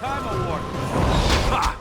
Time award. Ha!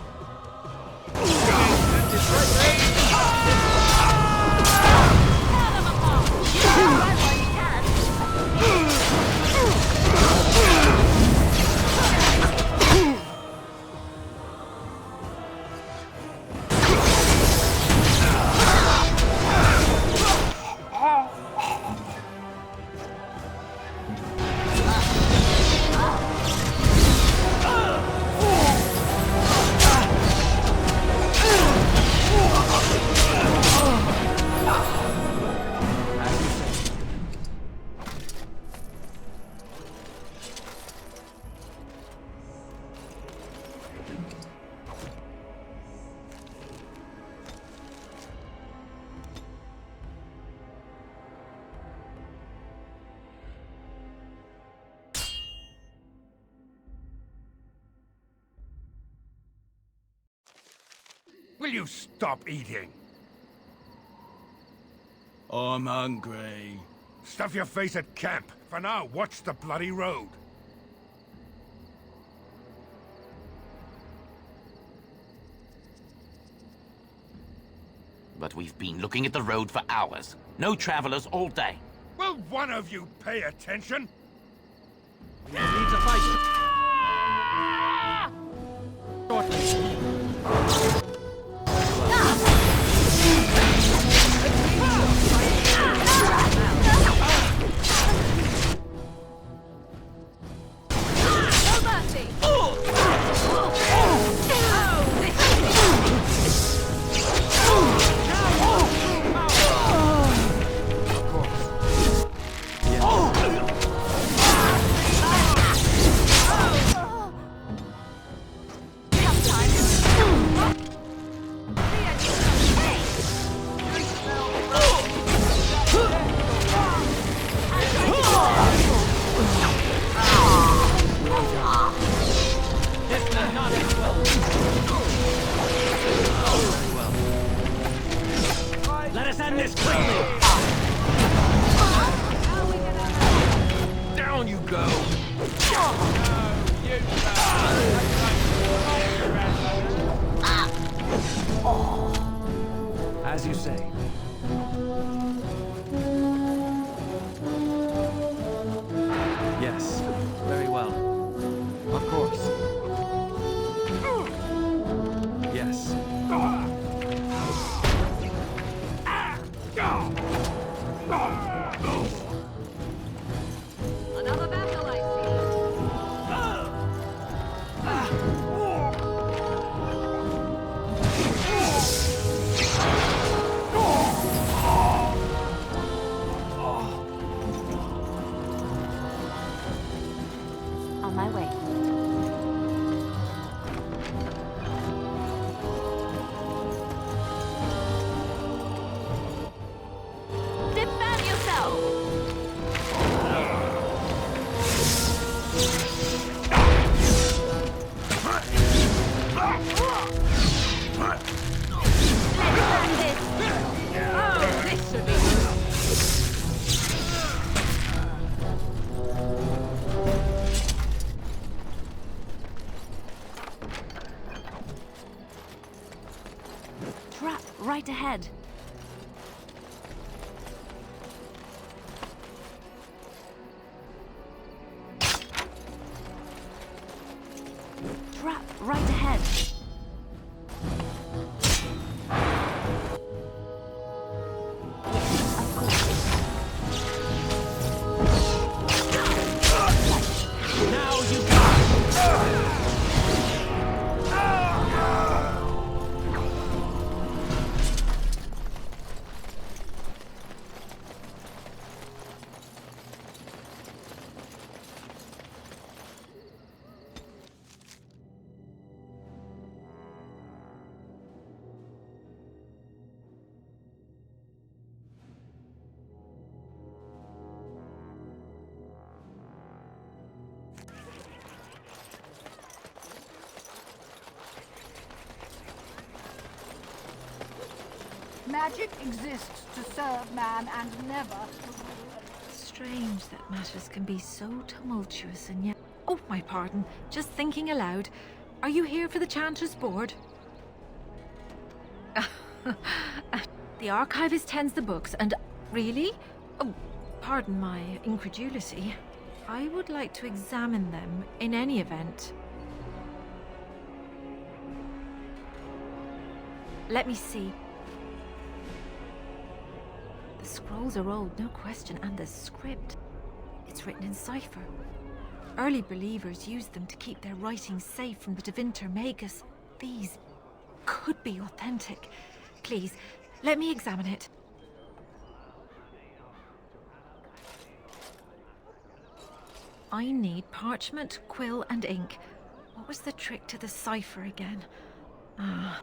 Will you stop eating? I'm hungry. Stuff your face at camp. For now, watch the bloody road. But we've been looking at the road for hours. No travelers all day. Will one of you pay attention? We need to fight. Shortly. Let us end this quickly! Down you go! As you say. Yes, very well. Of course. Yes. Another battle, I On my way. defend yourself! This should be Trap right ahead. Trap right ahead. Of course. Now you got Magic exists to serve man and never. Strange that matters can be so tumultuous and yet... Oh, my pardon. Just thinking aloud. Are you here for the Chanter's Board? The archivist tends the books and... Really? Oh, pardon my incredulity. I would like to examine them in any event. Let me see. The scrolls are old, no question, and the script. It's written in cipher. Early believers used them to keep their writings safe from the Devinter Magus. These could be authentic. Please, let me examine it. I need parchment, quill, and ink. What was the trick to the cipher again? Ah.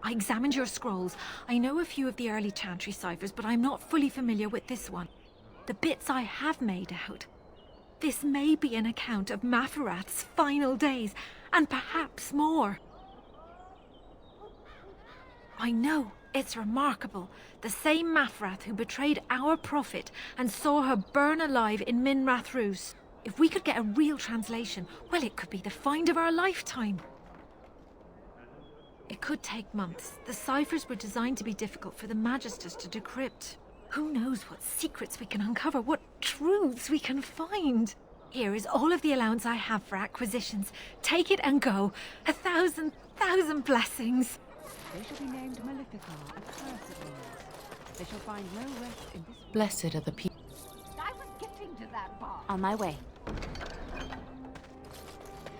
I examined your scrolls. I know a few of the early Chantry ciphers, but I'm not fully familiar with this one. The bits I have made out. This may be an account of Maferath's final days, and perhaps more. I know, it's remarkable. The same Maferath who betrayed our prophet and saw her burn alive in Minrath Rus. If we could get a real translation, well, it could be the find of our lifetime. It could take months. The ciphers were designed to be difficult for the Magisters to decrypt. Who knows what secrets we can uncover, what truths we can find. Here is all of the allowance I have for acquisitions. Take it and go. 1,000 blessings. They shall be named Maleficar, accursed ones. They shall find no rest in this. Blessed are the people. I was getting to that part. On my way.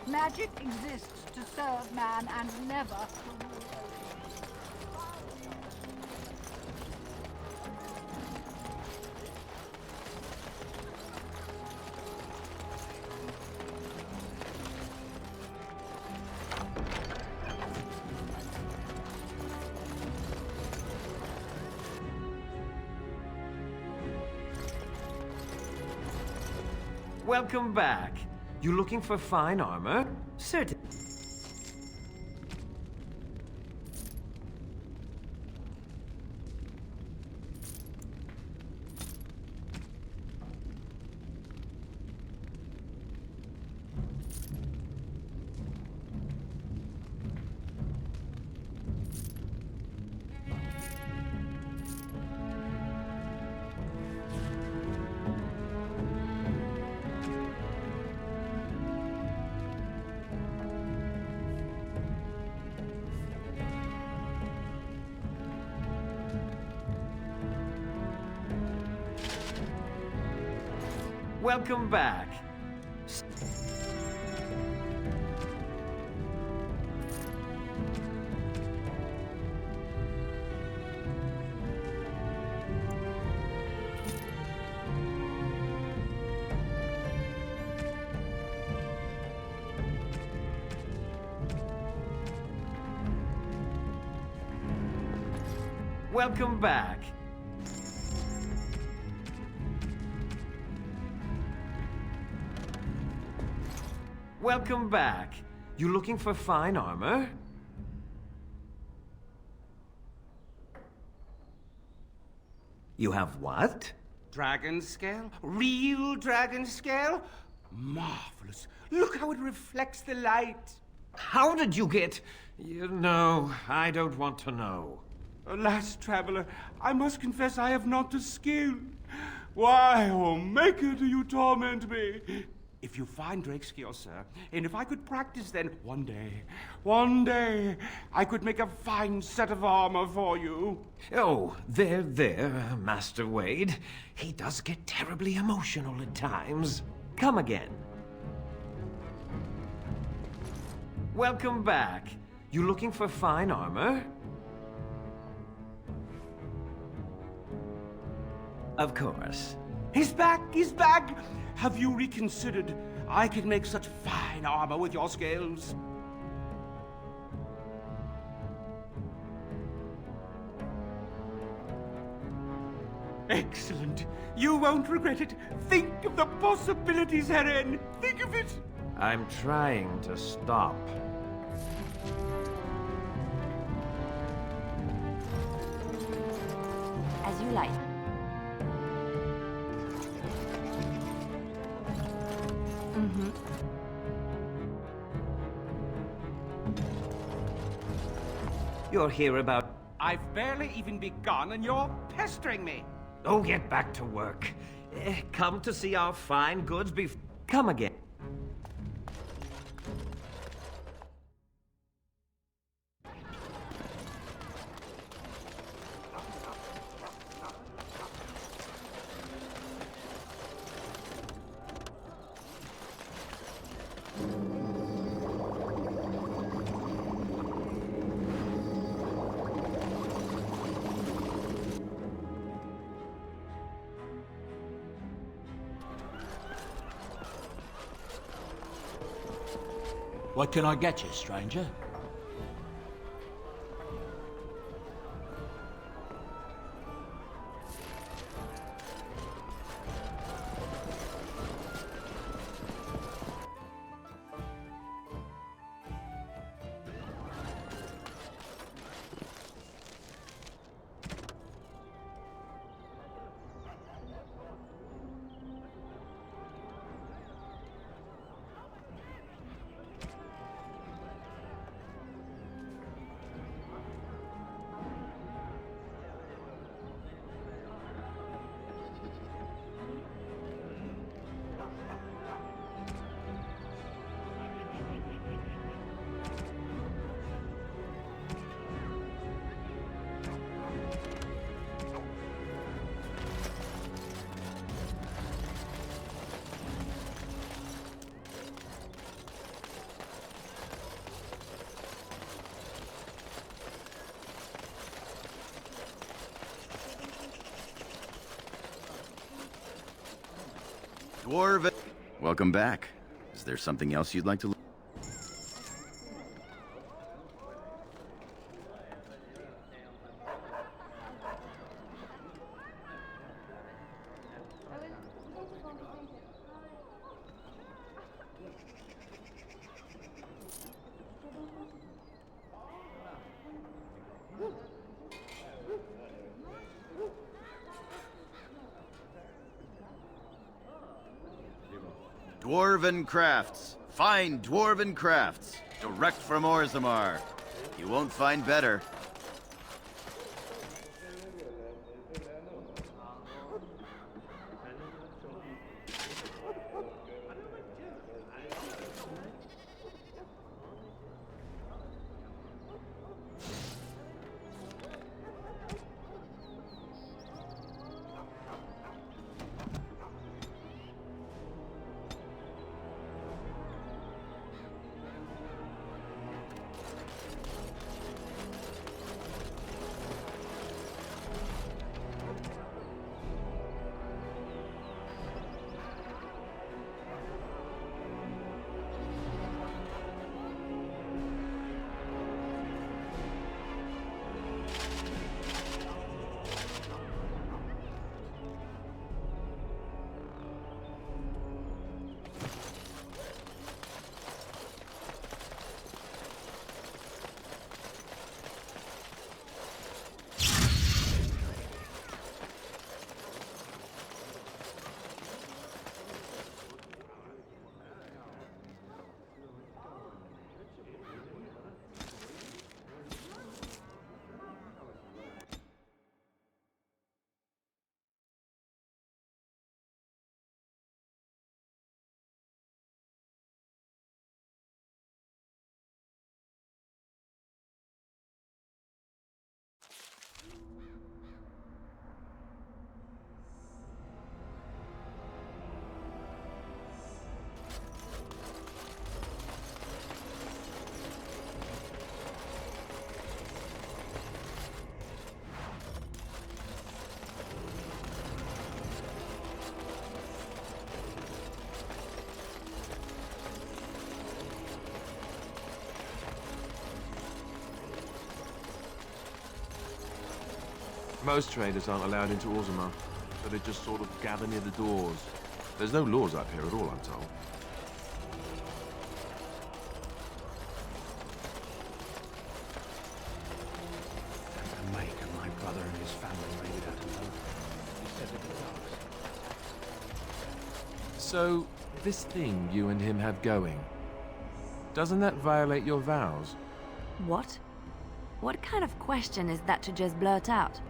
Magic exists to serve man and never to rule. Welcome back. You looking for fine armor? Certain. Welcome back. Welcome back. Welcome back. You looking for fine armor? You have what? Dragon scale? Real dragon scale? Marvelous. Look how it reflects the light. How did you get... No, I don't want to know. Alas, traveler, I must confess I have not the skill. Why, O Maker, do you torment me? If you find Drake's skill, sir, and if I could practice, then one day, I could make a fine set of armor for you. Oh, there, Master Wade. He does get terribly emotional at times. Come again. Welcome back. You looking for fine armor? Of course. He's back, he's back! Have you reconsidered? I can make such fine armor with your scales. Excellent. You won't regret it. Think of the possibilities, Heron. Think of it. I'm trying to stop. light. You're here about... I've barely even begun and you're pestering me. Oh, get back to work. Come to see our fine goods Come again. What can I get you, stranger? Dwarven. Welcome back. Is there something else you'd like to... Dwarven crafts. Fine dwarven crafts. Direct from Orzammar. You won't find better. Most traders aren't allowed into Orzammar, so they just sort of gather near the doors. There's no laws up here at all, I'm told. And the make of my brother and his family made it out alive. So, this thing you and him have going, doesn't that violate your vows? What? What kind of question is that to just blurt out?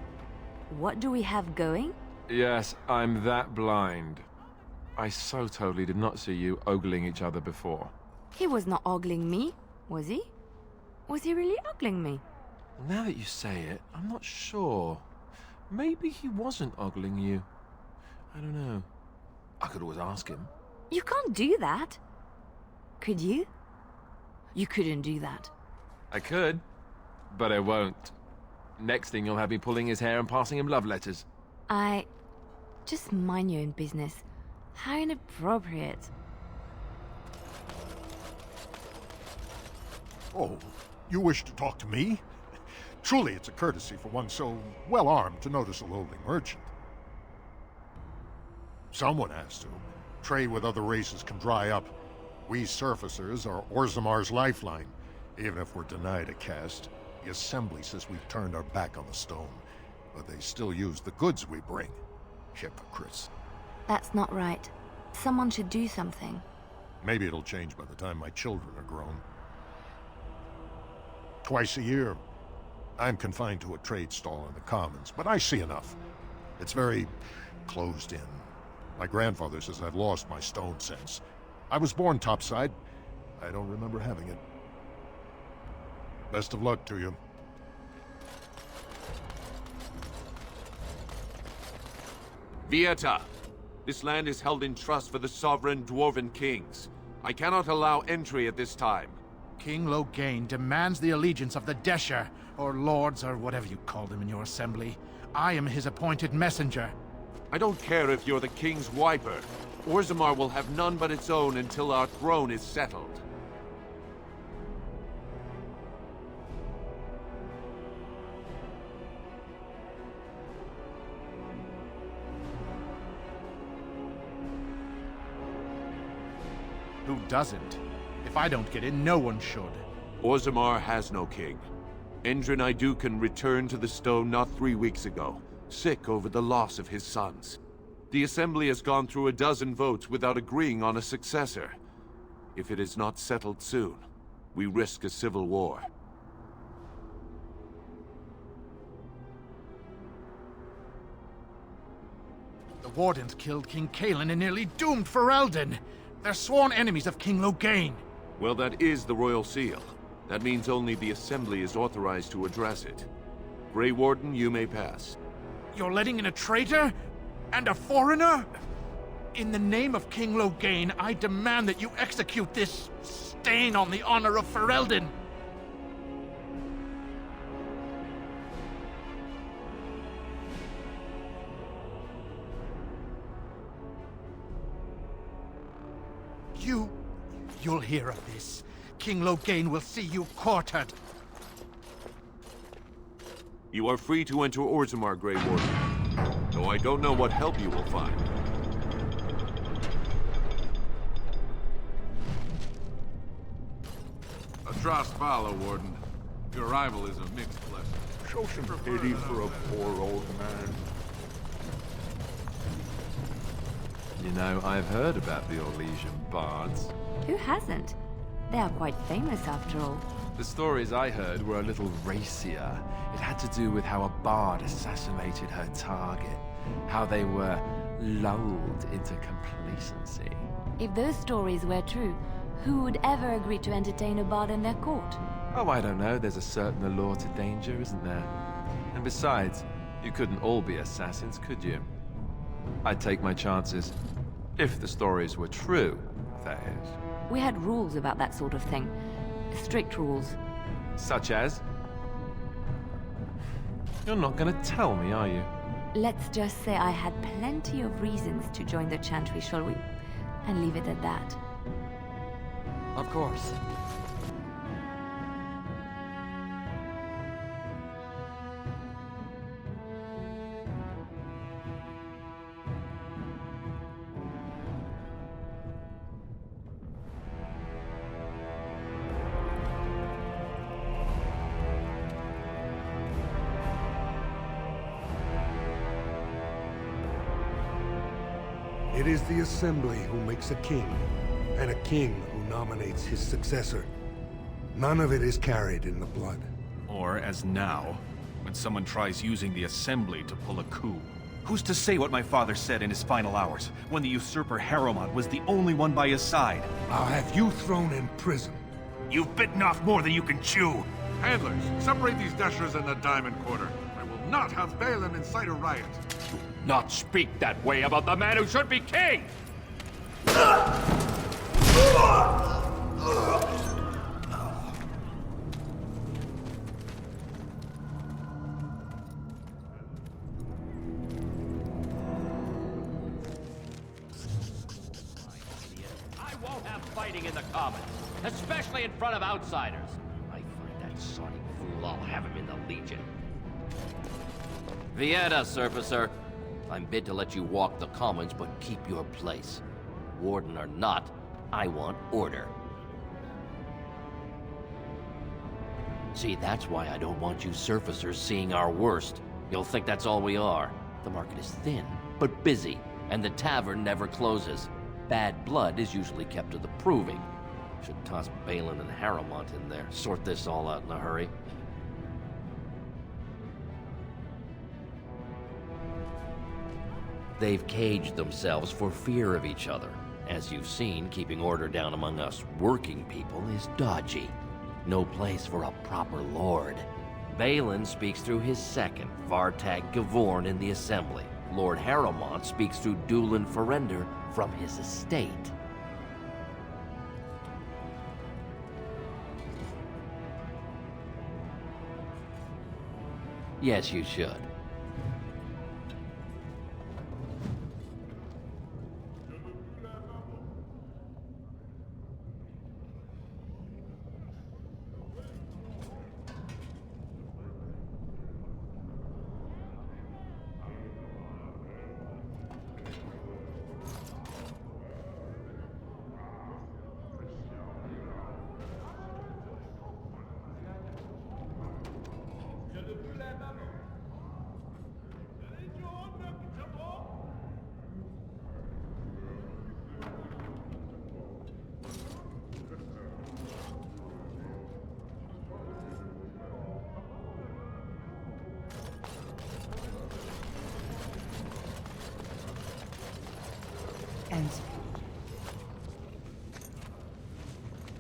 What do we have going? Yes, I'm that blind. I so totally did not see you ogling each other before. He was not ogling me, was he? Was he really ogling me? Now that you say it, I'm not sure. Maybe he wasn't ogling you. I don't know. I could always ask him. You can't do that. Could you? You couldn't do that. I could, but I won't. Next thing you'll have me pulling his hair and passing him love letters. Just mind your own business. How inappropriate. Oh, you wish to talk to me? Truly, it's a courtesy for one so well-armed to notice a lowly merchant. Someone has to. Trade with other races can dry up. We surfacers are Orzamar's lifeline. Even if we're denied a caste, the Assembly says we've turned our back on the stone. But they still use the goods we bring. Hypocrites. That's not right. Someone should do something. Maybe it'll change by the time my children are grown. Twice a year, I'm confined to a trade stall in the Commons, but I see enough. It's very closed in. My grandfather says I've lost my stone sense. I was born topside. I don't remember having it. Best of luck to you. Vieta, this land is held in trust for the sovereign dwarven kings. I cannot allow entry at this time. King Loghain demands the allegiance of the Desher, or lords, or whatever you call them in your assembly. I am his appointed messenger. I don't care if you're the king's wiper. Orzammar will have none but its own until our throne is settled. Who doesn't? If I don't get in, no one should. Orzammar has no king. Endrin Idukan returned to the stone not 3 weeks ago, sick over the loss of his sons. The Assembly has gone through a dozen votes without agreeing on a successor. If it is not settled soon, we risk a civil war. The Wardens killed King Cailan and nearly doomed Ferelden. They're sworn enemies of King Loghain. Well, that is the Royal Seal. That means only the Assembly is authorized to address it. Grey Warden, you may pass. You're letting in a traitor? And a foreigner? In the name of King Loghain, I demand that you execute this stain on the honor of Ferelden. You'll hear of this. King Loghain will see you quartered. You are free to enter Orzammar, Grey Warden. Though I don't know what help you will find. A trust follow, Warden. Your arrival is a mixed blessing. Show some pity for a poor old man. You know, I've heard about the Orlesian bards. Who hasn't? They are quite famous after all. The stories I heard were a little racier. It had to do with how a bard assassinated her target, how they were lulled into complacency. If those stories were true, who would ever agree to entertain a bard in their court? Oh, I don't know. There's a certain allure to danger, isn't there? And besides, you couldn't all be assassins, could you? I'd take my chances. If the stories were true, that is. We had rules about that sort of thing. Strict rules. Such as? You're not gonna tell me, are you? Let's just say I had plenty of reasons to join the Chantry, shall we? And leave it at that. Of course. It is the Assembly who makes a king, and a king who nominates his successor. None of it is carried in the blood. Or, as now, when someone tries using the Assembly to pull a coup. Who's to say what my father said in his final hours, when the usurper Harrowmont was the only one by his side? I'll have you thrown in prison. You've bitten off more than you can chew. Handlers, separate these dashers in the diamond quarter. I will not have Balin incite a riot. Not speak that way about the man who should be king! I won't have fighting in the Commons, especially in front of outsiders. I find that sonic fool, I'll have him in the Legion. Vieta, Surfacer. I'm bid to let you walk the Commons, but keep your place. Warden or not, I want order. See, that's why I don't want you Surfacers seeing our worst. You'll think that's all we are. The market is thin, but busy, and the tavern never closes. Bad blood is usually kept to the proving. Should toss Balin and Harrowmont in there, sort this all out in a hurry. They've caged themselves for fear of each other. As you've seen, keeping order down among us working people is dodgy. No place for a proper lord. Balin speaks through his second, Vartag Gavorn, in the Assembly. Lord Harrowmont speaks through Dulin Ferender from his estate. Yes, you should.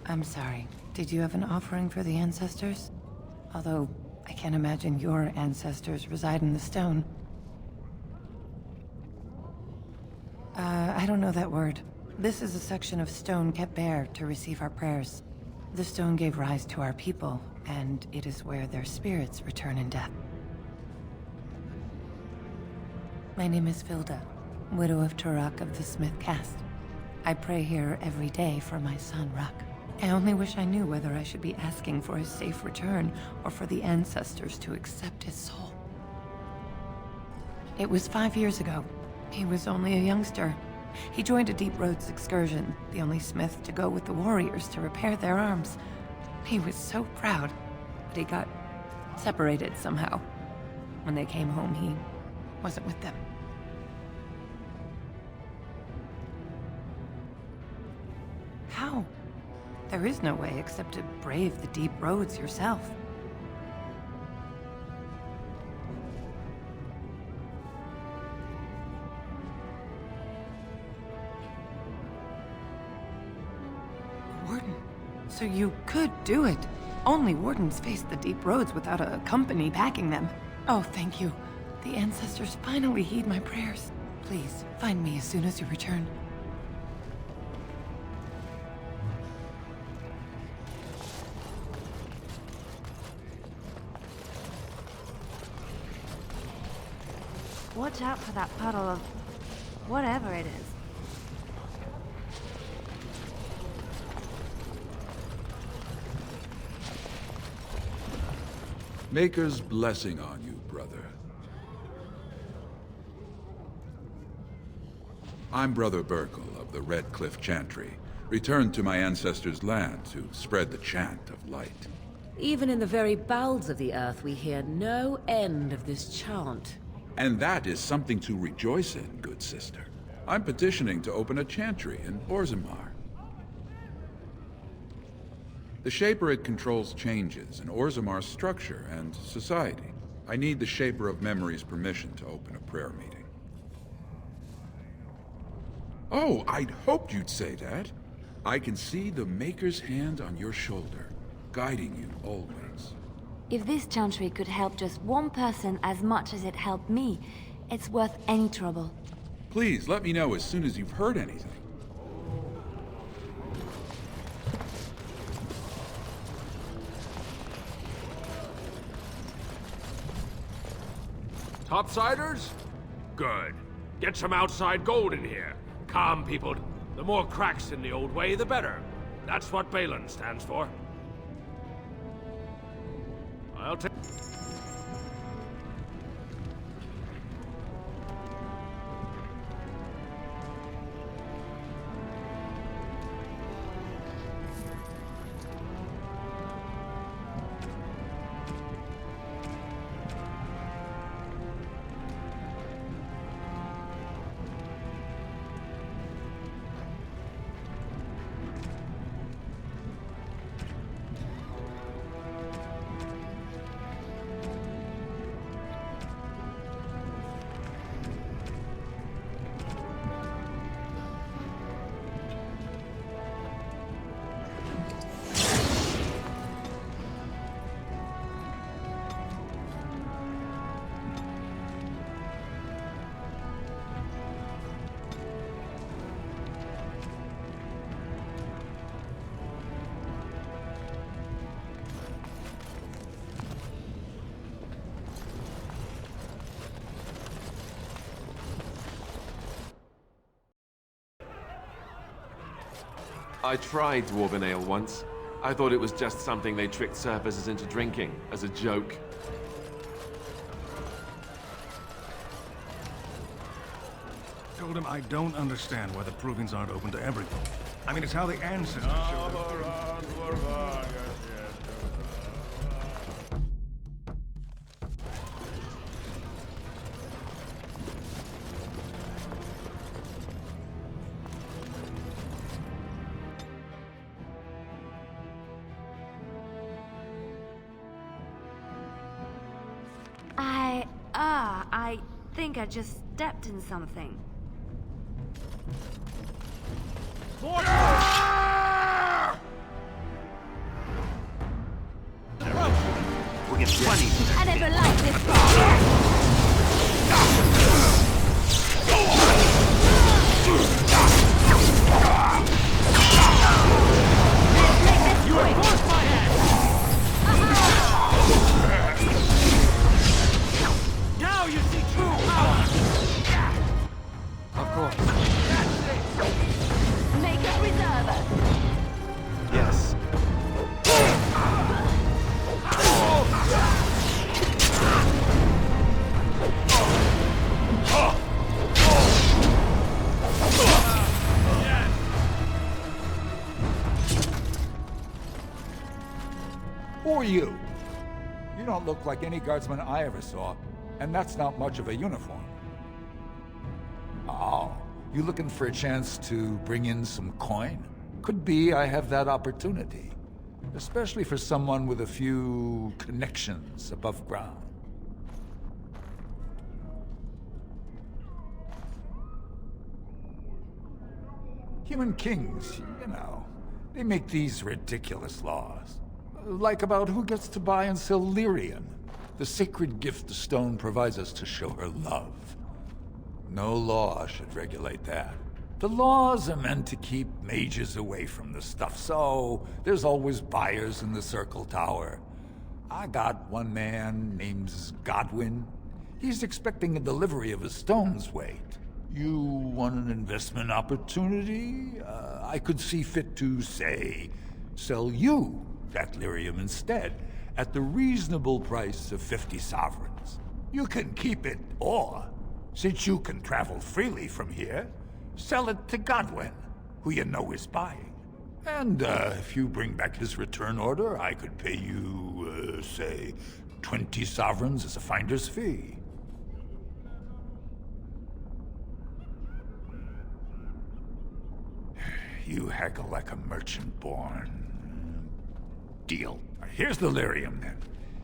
I'm sorry. Did you have an offering for the ancestors? Although, I can't imagine your ancestors reside in the stone. I don't know that word. This is a section of stone kept bare to receive our prayers. The stone gave rise to our people, and it is where their spirits return in death. My name is Filda, widow of Turok of the Smith caste. I pray here every day for my son, Ruck. I only wish I knew whether I should be asking for his safe return or for the ancestors to accept his soul. It was 5 years ago. He was only a youngster. He joined a Deep Roads excursion, the only smith to go with the warriors to repair their arms. He was so proud, but he got separated somehow. When they came home, he wasn't with them. How? There is no way except to brave the deep roads yourself. Warden, so you could do it. Only wardens face the deep roads without a company backing them. Oh, thank you. The ancestors finally heed my prayers. Please, find me as soon as you return. Watch out for that puddle of whatever it is. Maker's blessing on you, brother. I'm Brother Burkle of the Red Cliff Chantry, returned to my ancestors' land to spread the chant of light. Even in the very bowels of the earth, we hear no end of this chant. And that is something to rejoice in, good sister. I'm petitioning to open a chantry in Orzammar. The Shaperid controls changes in Orzammar's structure and society. I need the Shaper of Memory's permission to open a prayer meeting. Oh, I'd hoped you'd say that. I can see the Maker's hand on your shoulder, guiding you always. If this chantry could help just one person as much as it helped me, it's worth any trouble. Please, let me know as soon as you've heard anything. Topsiders? Good. Get some outside gold in here. Calm people. The more cracks in the old way, the better. That's what Balin stands for. I'll take... I tried Dwarven Ale once. I thought it was just something they tricked surfacers into drinking, as a joke. Told him I don't understand why the provings aren't open to everyone. I mean, it's how the ancestors showed us. I think I just stepped in something. We'll get plenty. I never liked this part. You enforced my hand! Now you see true power! Of course. Make a reserve. Yes. Who are you? You don't look like any guardsman I ever saw, and that's not much of a uniform. Oh, you looking for a chance to bring in some coin? Could be I have that opportunity, especially for someone with a few connections above ground. Human kings, you know, they make these ridiculous laws. Like about who gets to buy and sell lyrium, the sacred gift the stone provides us to show her love. No law should regulate that. The laws are meant to keep mages away from the stuff, so there's always buyers in the Circle Tower. I got one man named Godwin. He's expecting a delivery of a stone's weight. You want an investment opportunity? I could see fit to, say, sell you that lyrium instead, at the reasonable price of 50 sovereigns. You can keep it, or, since you can travel freely from here, sell it to Godwin, who you know is buying. And if you bring back his return order, I could pay you, say, 20 sovereigns as a finder's fee. You haggle like a merchant born. Deal. Here's the lyrium, then.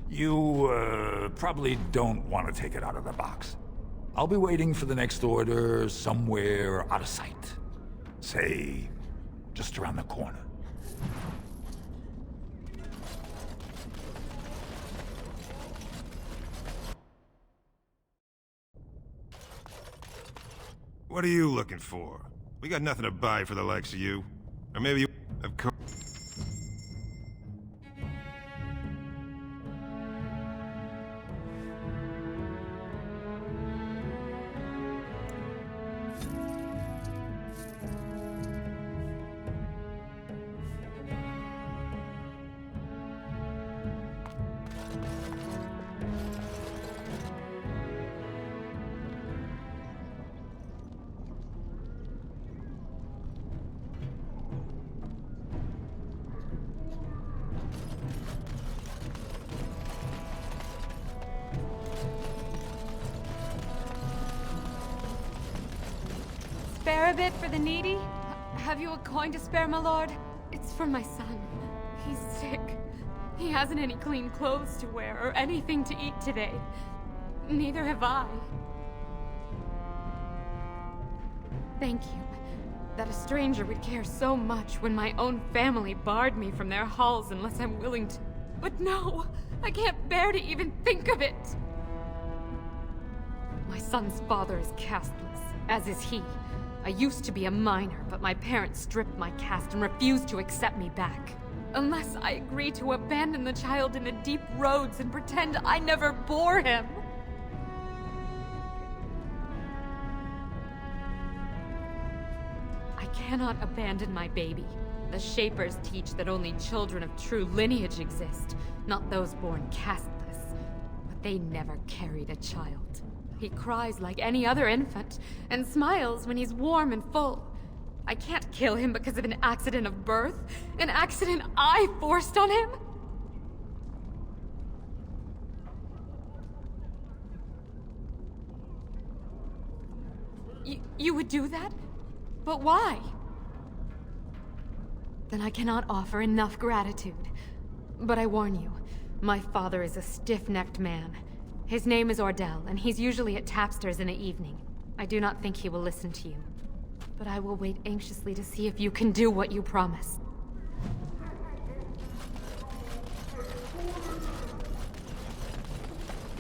You, probably don't want to take it out of the box. I'll be waiting for the next order somewhere out of sight. Say, just around the corner. What are you looking for? We got nothing to buy for the likes of you. Or maybe you have come... Spare a bit for the needy? Have you a coin to spare, my lord? It's for my son. He's sick. He hasn't any clean clothes to wear or anything to eat today. Neither have I. Thank you. That a stranger would care so much when my own family barred me from their halls unless I'm willing to. But no! I can't bear to even think of it! My son's father is casteless, as is he. I used to be a minor, but my parents stripped my caste and refused to accept me back. Unless I agree to abandon the child in the deep roads and pretend I never bore him. I cannot abandon my baby. The Shapers teach that only children of true lineage exist, not those born casteless. But they never carried a child. He cries like any other infant, and smiles when he's warm and full. I can't kill him because of an accident of birth, an accident I forced on him. You would do that? But why? Then I cannot offer enough gratitude. But I warn you, my father is a stiff-necked man. His name is Ordell, and he's usually at Tapster's in the evening. I do not think he will listen to you. But I will wait anxiously to see if you can do what you promised.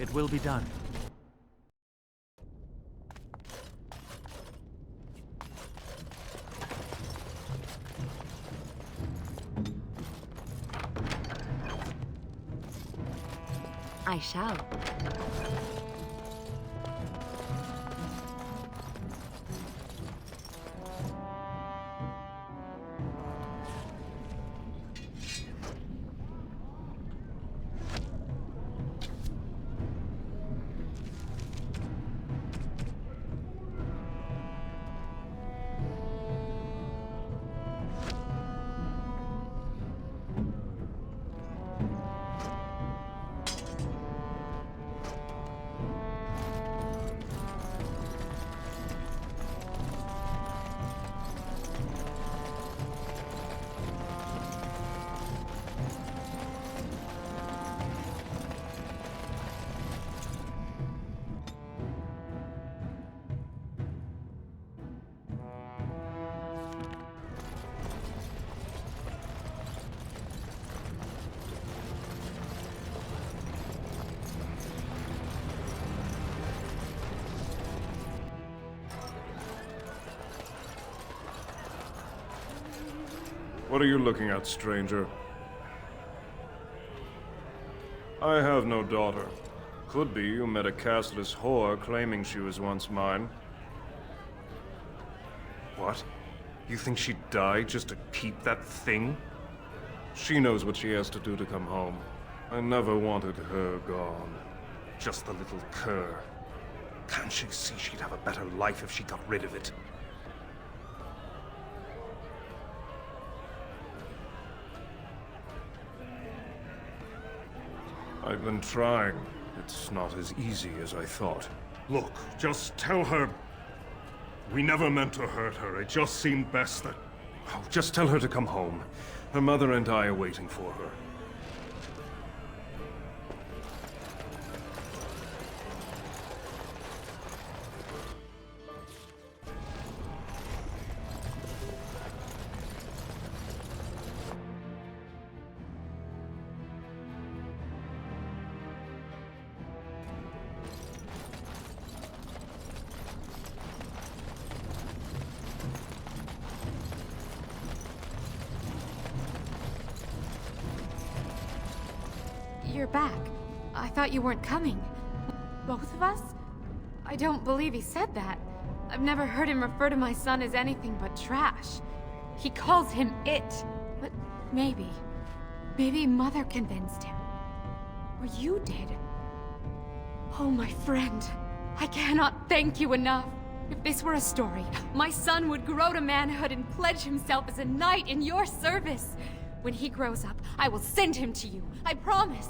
It will be done. I shall. What are you looking at, stranger? I have no daughter. Could be you met a castless whore claiming she was once mine. What? You think she'd die just to keep that thing? She knows what she has to do to come home. I never wanted her gone. Just the little cur. Can't she see she'd have a better life if she got rid of it? I've been trying. It's not as easy as I thought. Look, just tell her... We never meant to hurt her. It just seemed best that... Oh, just tell her to come home. Her mother and I are waiting for her. You're back. I thought you weren't coming. Both of us? I don't believe he said that. I've never heard him refer to my son as anything but trash. He calls him it. But maybe Mother convinced him. Or you did. Oh, my friend. I cannot thank you enough. If this were a story, my son would grow to manhood and pledge himself as a knight in your service. When he grows up, I will send him to you. I promise.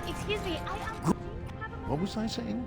Excuse me, What was I saying?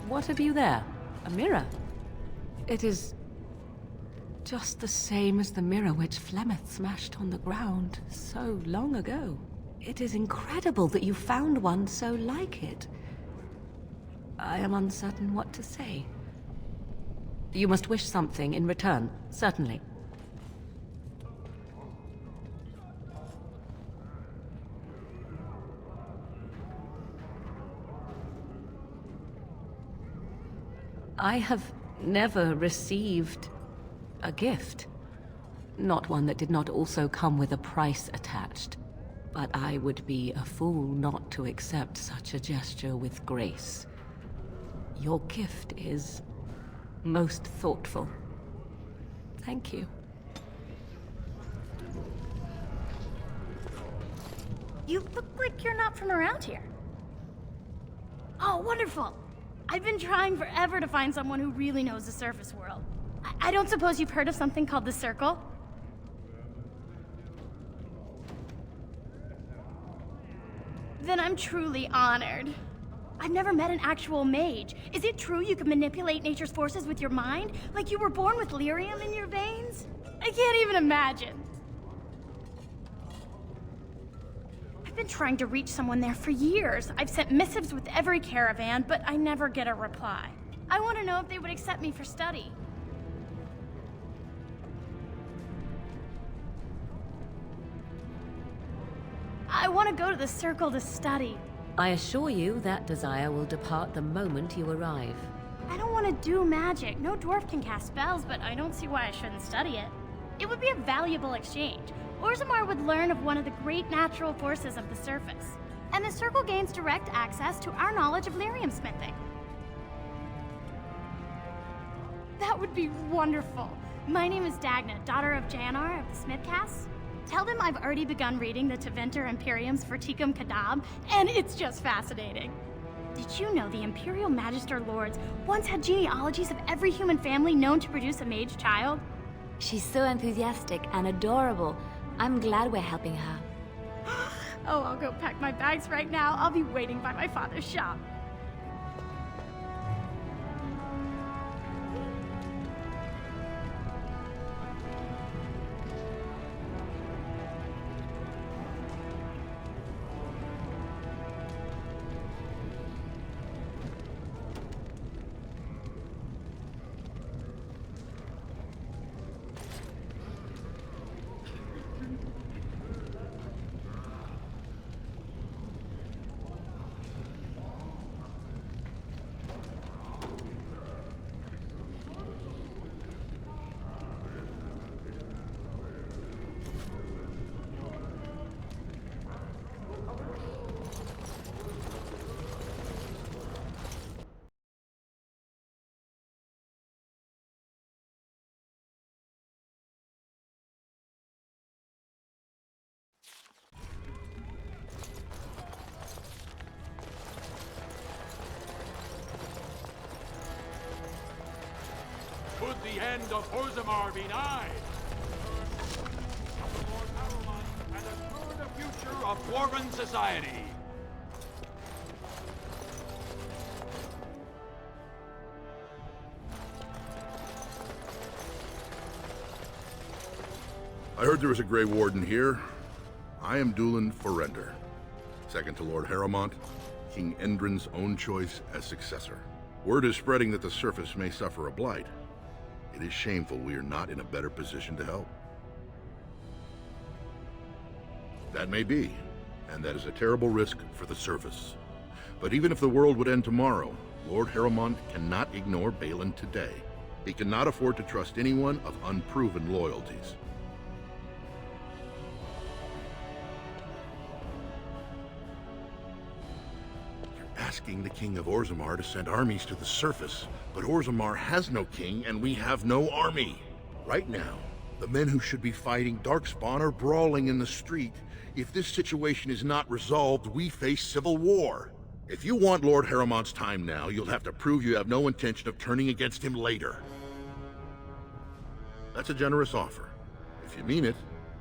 What have you there? A mirror? It is just the same as the mirror which Flemeth smashed on the ground so long ago. It is incredible that you found one so like it. I am uncertain what to say. You must wish something in return, certainly. I have never received a gift. Not one that did not also come with a price attached. But I would be a fool not to accept such a gesture with grace. Your gift is most thoughtful. Thank you. You look like you're not from around here. Oh, wonderful. I've been trying forever to find someone who really knows the surface world. I don't suppose you've heard of something called the Circle? Then I'm truly honored. I've never met an actual mage. Is it true you can manipulate nature's forces with your mind? Like you were born with lyrium in your veins? I can't even imagine. I've been trying to reach someone there for years. I've sent missives with every caravan, but I never get a reply. I want to know if they would accept me for study. I want to go to the Circle to study. I assure you that desire will depart the moment you arrive. I don't want to do magic. No dwarf can cast spells, but I don't see why I shouldn't study it. It would be a valuable exchange. Orzammar would learn of one of the great natural forces of the surface. And the Circle gains direct access to our knowledge of lyrium smithing. That would be wonderful. My name is Dagna, daughter of Janar of the Smithcast. Tell them I've already begun reading the Teventer Imperium's Verticum Kadab, and it's just fascinating. Did you know the Imperial Magister Lords once had genealogies of every human family known to produce a mage child? She's so enthusiastic and adorable. I'm glad we're helping her. Oh, I'll go pack my bags right now. I'll be waiting by my father's shop. Could the end of Orzammar be nigh? Lord Harrowmont and assure the future of Dwarven society. I heard there was a Grey Warden here. I am Dulin Forrender, second to Lord Harrowmont, King Endrin's own choice as successor. Word is spreading that the surface may suffer a blight. It is shameful we are not in a better position to help. That may be, and that is a terrible risk for the surface. But even if the world would end tomorrow, Lord Harrowmont cannot ignore Balin today. He cannot afford to trust anyone of unproven loyalties. Asking the King of Orzammar to send armies to the surface, but Orzammar has no king and we have no army. Right now, the men who should be fighting Darkspawn are brawling in the street. If this situation is not resolved, we face civil war. If you want Lord Harrowmont's time now, you'll have to prove you have no intention of turning against him later. That's a generous offer. If you mean it,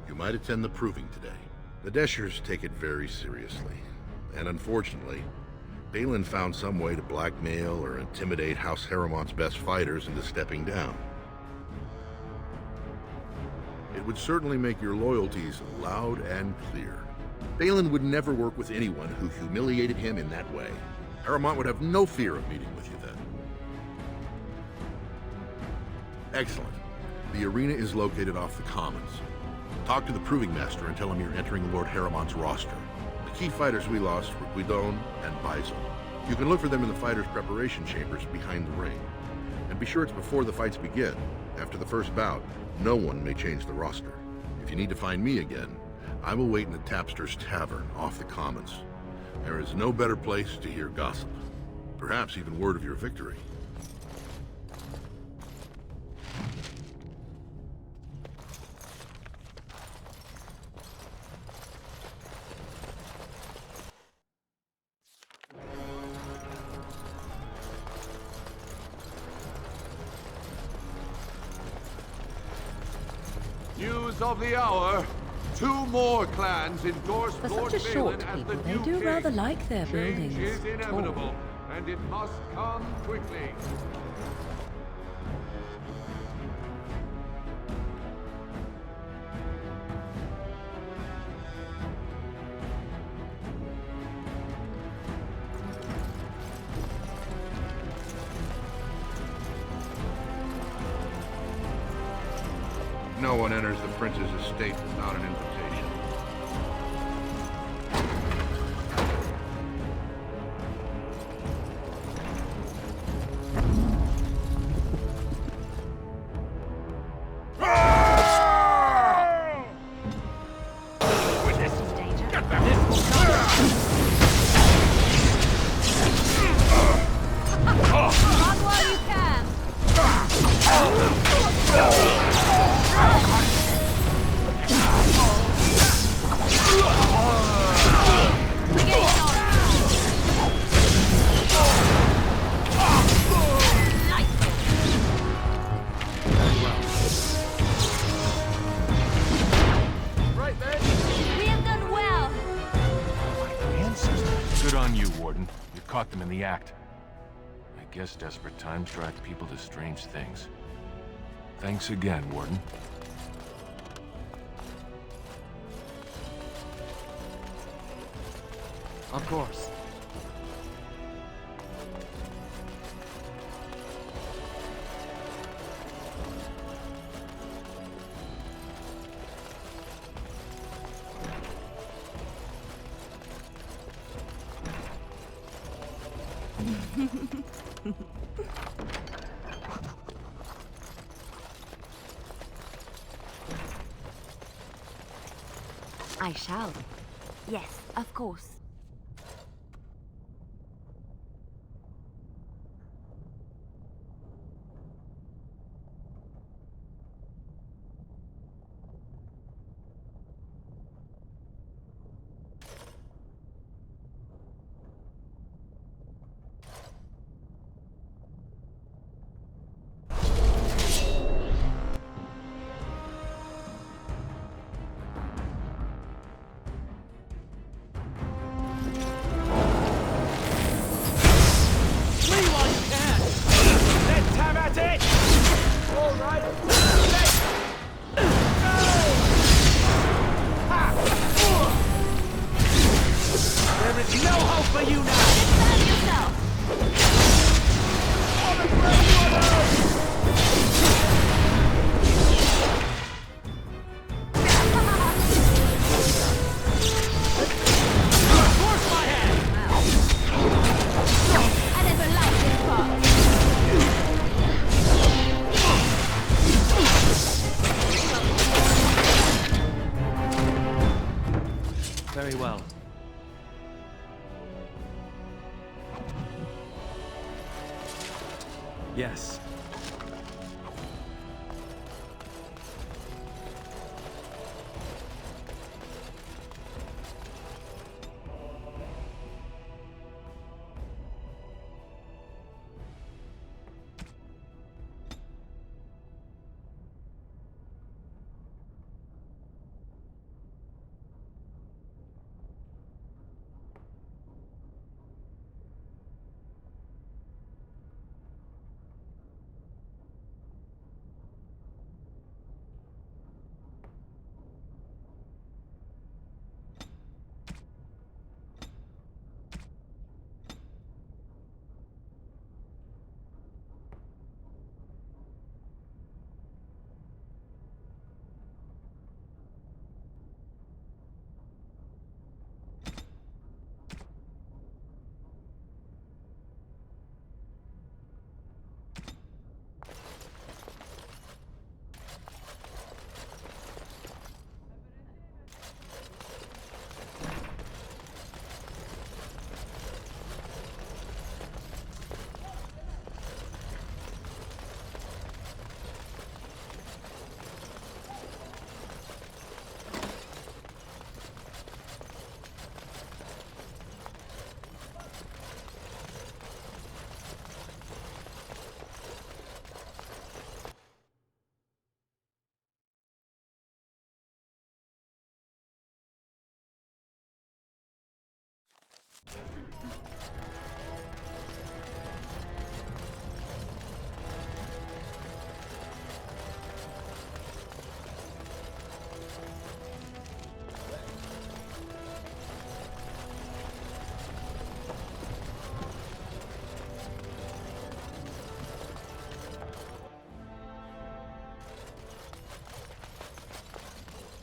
you might attend the proving today. The Deshers take it very seriously, and unfortunately, Balin found some way to blackmail or intimidate House Harrowmont's best fighters into stepping down. It would certainly make your loyalties loud and clear. Balin would never work with anyone who humiliated him in that way. Harrowmont would have no fear of meeting with you then. Excellent. The arena is located off the Commons. Talk to the Proving Master and tell him you're entering Lord Harrowmont's roster. The key fighters we lost were Guidon and Baisel. You can look for them in the fighters' preparation chambers behind the ring. And be sure it's before the fights begin. After the first bout, no one may change the roster. If you need to find me again, I will wait in the Tapster's Tavern off the Commons. There is no better place to hear gossip. Perhaps even word of your victory. News of the hour. 2 more clans endorse For Lord such a short Balin as the people, they new do king. rather like their Change buildings is tall. inevitable, and it must come quickly. No one enters the prince's estate without an invitation. Run while you can! Good on you, Warden. You caught them in the act. I guess desperate times drive people to strange things. Thanks again, Warden. Of course. I shall. Yes, of course. Very well. Yes.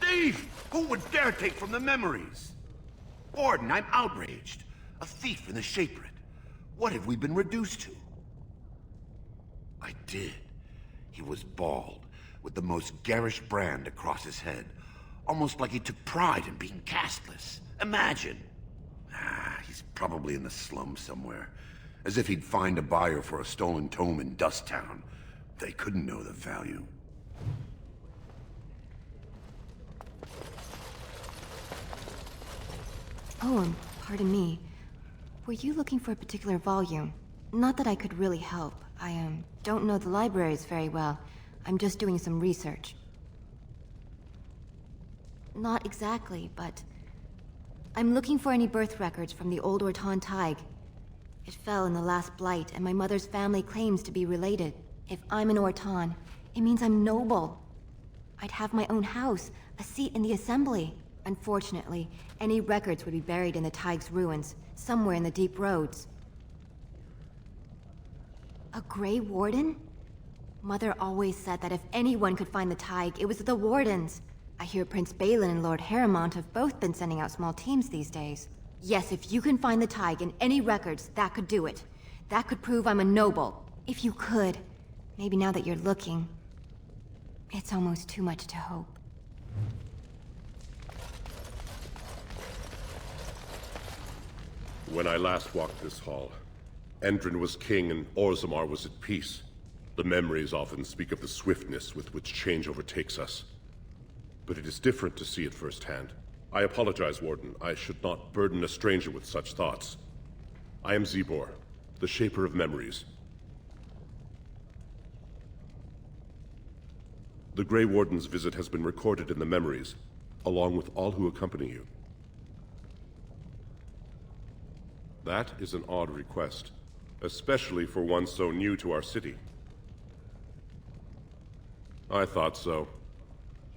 Thief! Who would dare take from the memories? Warden, I'm outraged. A thief in the Shapered. What have we been reduced to? I did. He was bald, with the most garish brand across his head. Almost like he took pride in being castless. Imagine! He's probably in the slums somewhere. As if he'd find a buyer for a stolen tome in Dust Town. They couldn't know the value. Oh, pardon me. Were you looking for a particular volume? Not that I could really help. I, don't know the libraries very well. I'm just doing some research. Not exactly, but... I'm looking for any birth records from the old Orton Tig. It fell in the last blight, and my mother's family claims to be related. If I'm an Orton, it means I'm noble. I'd have my own house, a seat in the Assembly. Unfortunately, any records would be buried in the Tig's ruins, somewhere in the deep roads. A Grey Warden? Mother always said that if anyone could find the Tig, it was the Wardens. I hear Prince Balin and Lord Harrowmont have both been sending out small teams these days. Yes, if you can find the Tig in any records, that could do it. That could prove I'm a noble. If you could. Maybe now that you're looking. It's almost too much to hope. When I last walked this hall, Endrin was king and Orzammar was at peace. The memories often speak of the swiftness with which change overtakes us. But it is different to see it firsthand. I apologize, Warden. I should not burden a stranger with such thoughts. I am Zebor, the Shaper of Memories. The Grey Warden's visit has been recorded in the memories, along with all who accompany you. That is an odd request, especially for one so new to our city. I thought so.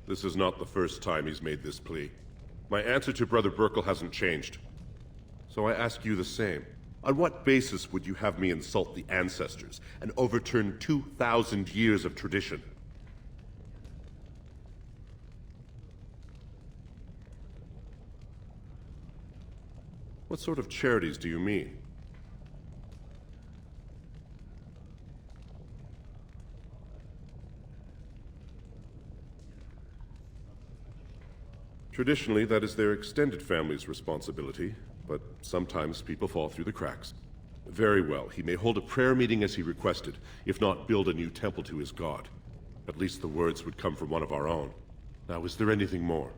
This is not the first time he's made this plea. My answer to Brother Burkle hasn't changed. So I ask you the same. On what basis would you have me insult the ancestors and overturn 2,000 years of tradition? What sort of charities do you mean? Traditionally, that is their extended family's responsibility, but sometimes people fall through the cracks. Very well, he may hold a prayer meeting as he requested, if not build a new temple to his god. At least the words would come from one of our own. Now, is there anything more?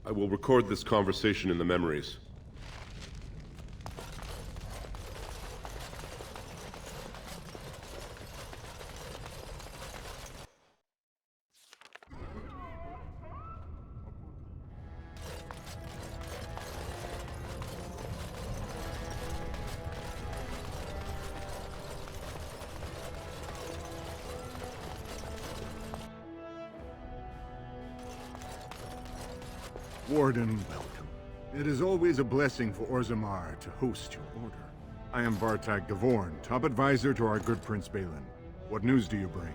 I will record this conversation in the memories. Warden, welcome. It is always a blessing for Orzammar to host your order. I am Vartag Gavorn, top advisor to our good Prince Balin. What news do you bring?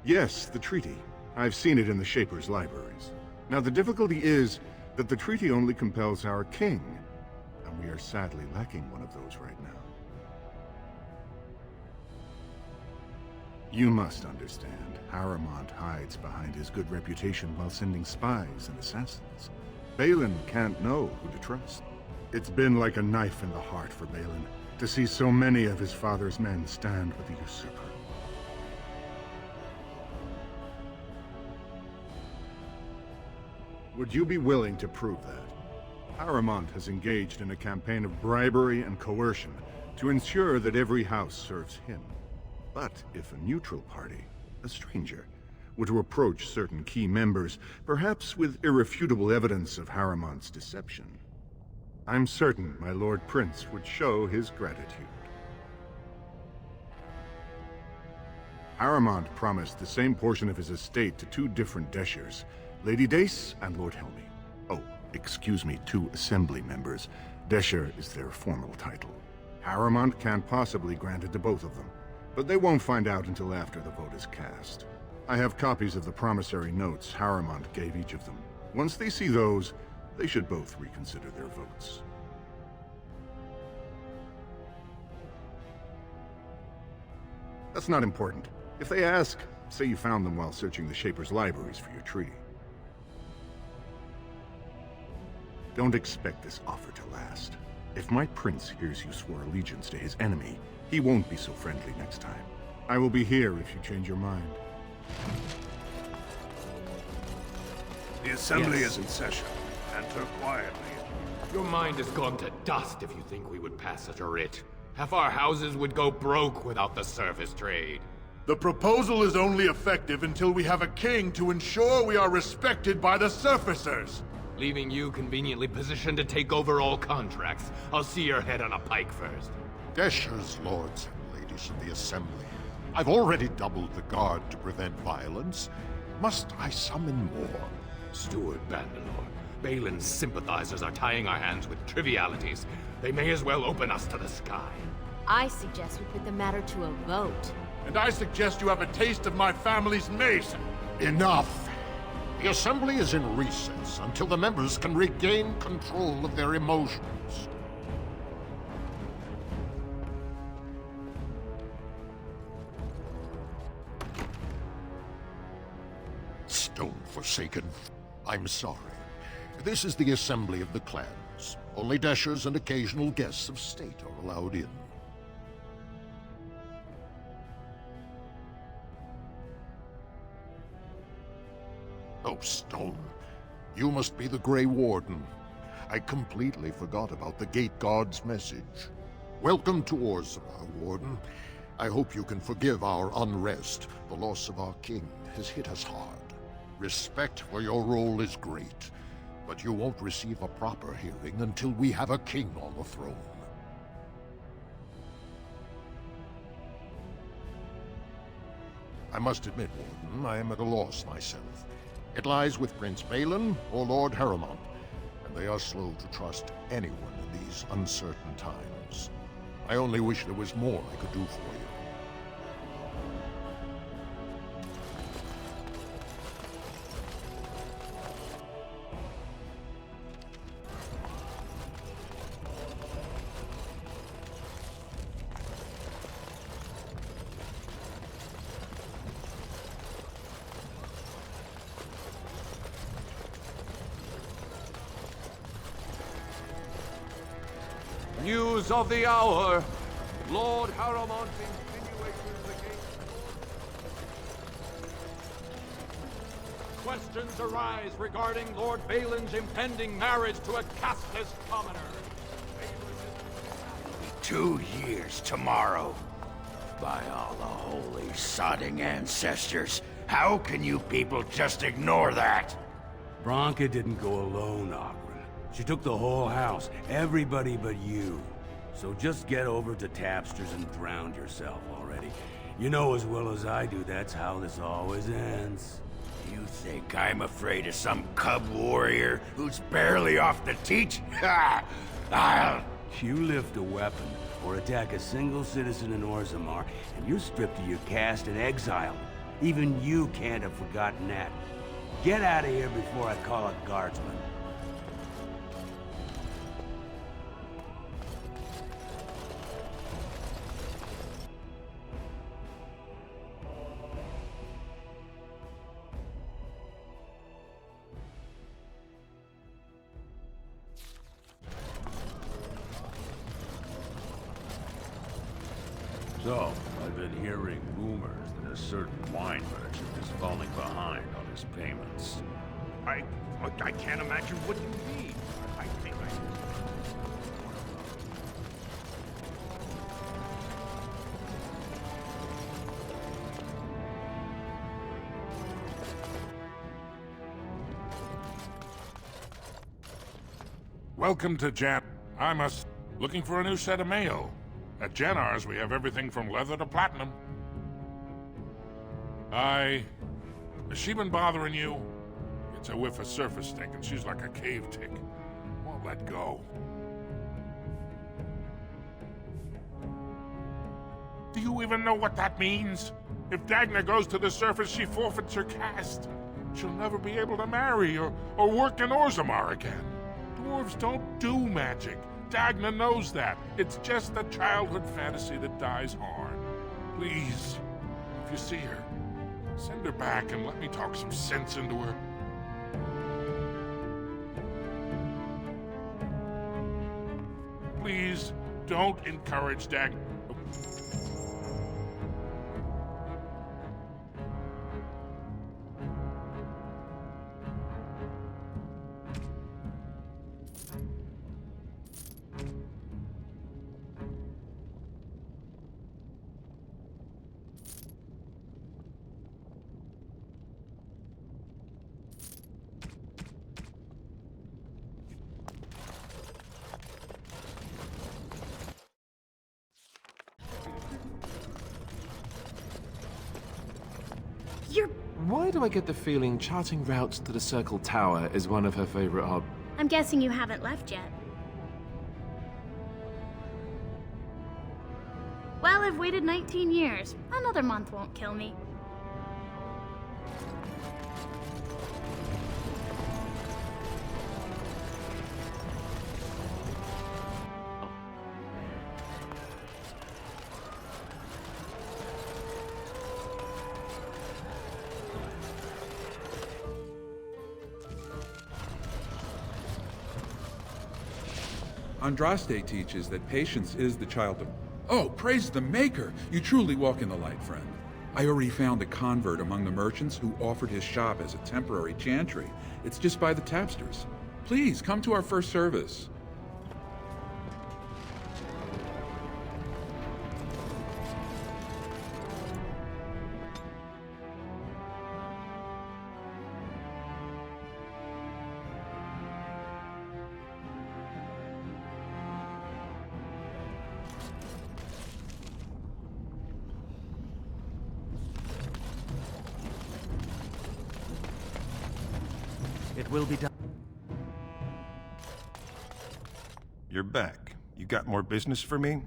Yes, the treaty. I've seen it in the Shaper's libraries. Now the difficulty is that the treaty only compels our king, and we are sadly lacking one of those right now. You must understand, Harrowmont hides behind his good reputation while sending spies and assassins. Balin can't know who to trust. It's been like a knife in the heart for Balin to see so many of his father's men stand with the usurper. Would you be willing to prove that? Harrowmont has engaged in a campaign of bribery and coercion to ensure that every house serves him. But if a neutral party, a stranger, were to approach certain key members, perhaps with irrefutable evidence of Harrowmont's deception, I'm certain my Lord Prince would show his gratitude. Harrowmont promised the same portion of his estate to two different Deshers, Lady Dace and Lord Helmy. Oh, excuse me, two assembly members. Desher is their formal title. Harrowmont can't possibly grant it to both of them, but they won't find out until after the vote is cast. I have copies of the promissory notes Harrowmont gave each of them. Once they see those, they should both reconsider their votes. That's not important. If they ask, say you found them while searching the Shaper's libraries for your treaty. Don't expect this offer to last. If my prince hears you swore allegiance to his enemy, he won't be so friendly next time. I will be here if you change your mind. The Assembly is in session. Enter quietly. Your mind has gone to dust if you think we would pass such a writ. Half our houses would go broke without the service trade. The proposal is only effective until we have a king to ensure we are respected by the surfacers. Leaving you conveniently positioned to take over all contracts. I'll see your head on a pike first. Desher's lords and ladies of the Assembly. I've already doubled the guard to prevent violence. Must I summon more? Steward Bandelor, Balin's sympathizers are tying our hands with trivialities. They may as well open us to the sky. I suggest we put the matter to a vote. And I suggest you have a taste of my family's mace. Enough! The Assembly is in recess until the members can regain control of their emotions. Stone-forsaken. I'm sorry. This is the Assembly of the Clans. Only Deshers and occasional guests of state are allowed in. Oh, Stone. You must be the Grey Warden. I completely forgot about the Gate Guard's message. Welcome to Orzammar, Warden. I hope you can forgive our unrest. The loss of our king has hit us hard. Respect for your role is great, but you won't receive a proper hearing until we have a king on the throne. I must admit, Warden, I am at a loss myself. It lies with Prince Balin or Lord Harrowmont, and they are slow to trust anyone in these uncertain times. I only wish there was more I could do for you. News of the hour. Lord Harrowmont insinuates the gate. Questions arise regarding Lord Balin's impending marriage to a casteless commoner. 2 years tomorrow. By all the holy sodding ancestors, how can you people just ignore that? Bronca didn't go alone, Ogren. She took the whole house, everybody but you. So just get over to Tapster's and drown yourself already. You know as well as I do that's how this always ends. You think I'm afraid of some cub warrior who's barely off the teach? Ha! I'll... You lift a weapon or attack a single citizen in Orzammar, and you're stripped of your caste and exiled. Even you can't have forgotten that. Get out of here before I call a guardsman. So, I've been hearing rumors that a certain wine merchant is falling behind on his payments. I can't imagine what you mean. I think Welcome to Jan... looking for a new set of mail. At Janar's, we have everything from leather to platinum. Has she been bothering you? It's a whiff of surface stink, and she's like a cave tick. Won't let go. Do you even know what that means? If Dagna goes to the surface, she forfeits her caste. She'll never be able to marry or work in Orzammar again. Dwarves don't do magic. Dagna knows that. It's just a childhood fantasy that dies hard. Please, if you see her, send her back and let me talk some sense into her. Please, don't encourage Dagna. Why do I get the feeling charting routes to the Circle Tower is one of her favorite I'm guessing you haven't left yet. Well, I've waited 19 years. Another month won't kill me. Andraste teaches that patience is the child of... Oh, praise the Maker! You truly walk in the light, friend. I already found a convert among the merchants who offered his shop as a temporary chantry. It's just by the tapsters. Please, come to our first service. It will be done. You're back. You got more business for me?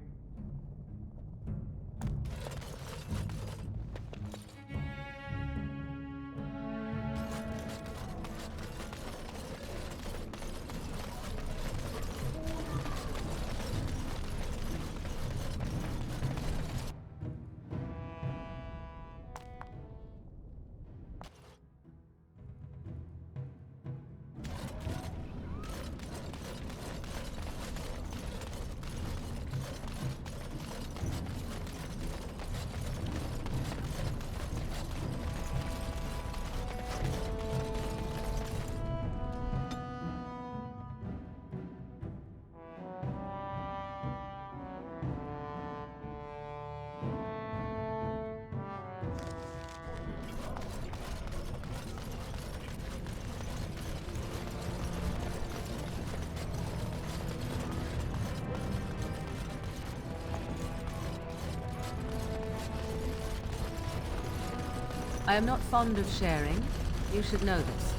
I am not fond of sharing. You should know this.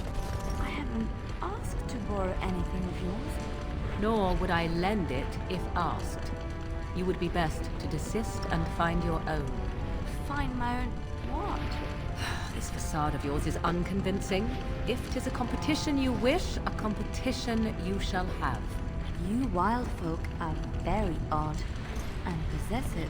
I haven't asked to borrow anything of yours. Nor would I lend it if asked. You would be best to desist and find your own. Find my own what? This facade of yours is unconvincing. If 'tis a competition you wish, a competition you shall have. You wild folk are very odd and possessive.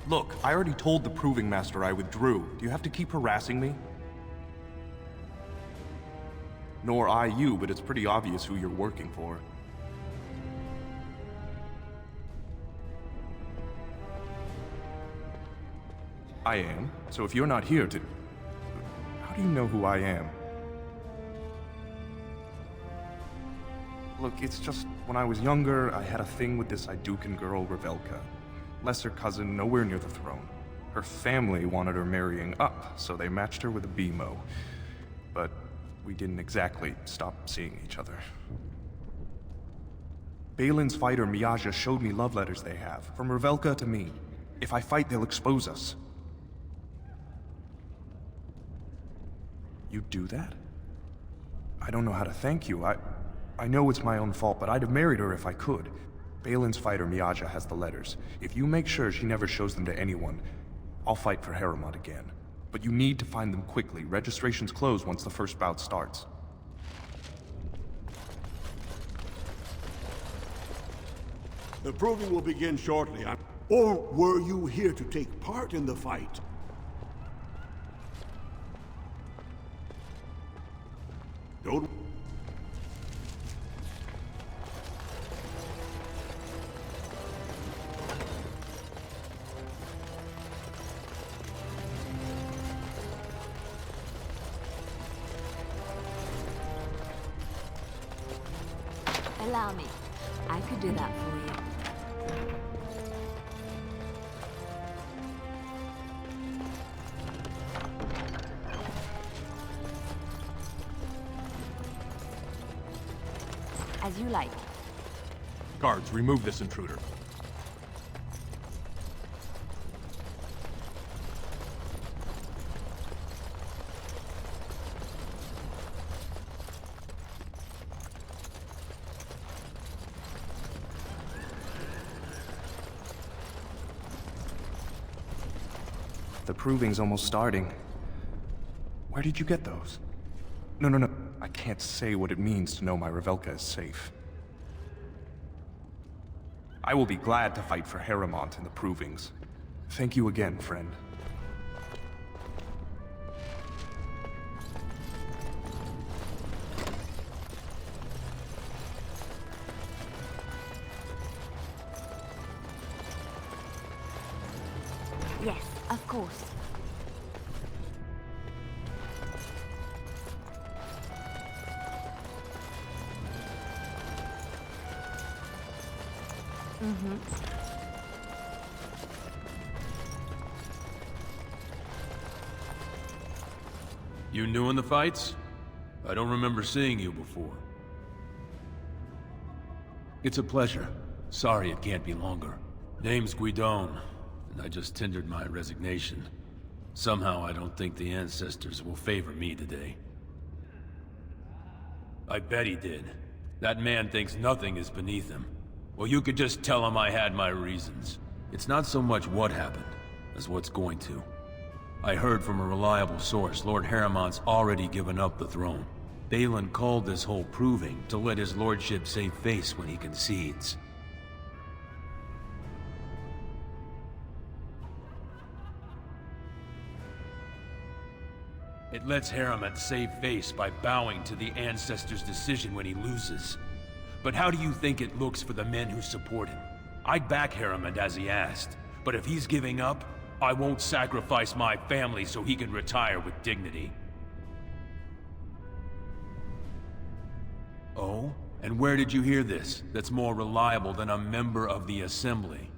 Look, I already told the Proving Master I withdrew. Do you have to keep harassing me? Nor I you, but it's pretty obvious who you're working for. I am. So if you're not here to... How do you know who I am? Look, it's just, when I was younger, I had a thing with this Idukan girl, Revelka. Lesser cousin, nowhere near the throne. Her family wanted her marrying up, so they matched her with a BMO. But we didn't exactly stop seeing each other. Balin's fighter, Miyaja, showed me love letters they have, from Revelka to me. If I fight, they'll expose us. You do that? I don't know how to thank you. I know it's my own fault, but I'd have married her if I could. Balin's fighter, Miyaja, has the letters. If you make sure she never shows them to anyone, I'll fight for Harriman again. But you need to find them quickly. Registrations close once the first bout starts. The proving will begin shortly. Or were you here to take part in the fight? Don't... Allow me. I could do that for you. As you like. Guards, remove this intruder. The proving's almost starting. Where did you get those? No. I can't say what it means to know my Revelka is safe. I will be glad to fight for Harrimont in the provings. Thank you again, friend. Yes, of course. You new in the fights? I don't remember seeing you before. It's a pleasure. Sorry it can't be longer. Name's Guidon, and I just tendered my resignation. Somehow I don't think the ancestors will favor me today. I bet he did. That man thinks nothing is beneath him. Well, you could just tell him I had my reasons. It's not so much what happened, as what's going to. I heard from a reliable source Lord Harrimon's already given up the throne. Balin called this whole proving to let his lordship save face when he concedes. It lets Harriman save face by bowing to the ancestors' decision when he loses. But how do you think it looks for the men who support him? I'd back Harriman as he asked, but if he's giving up, I won't sacrifice my family so he can retire with dignity. Oh? And where did you hear this that's more reliable than a member of the Assembly?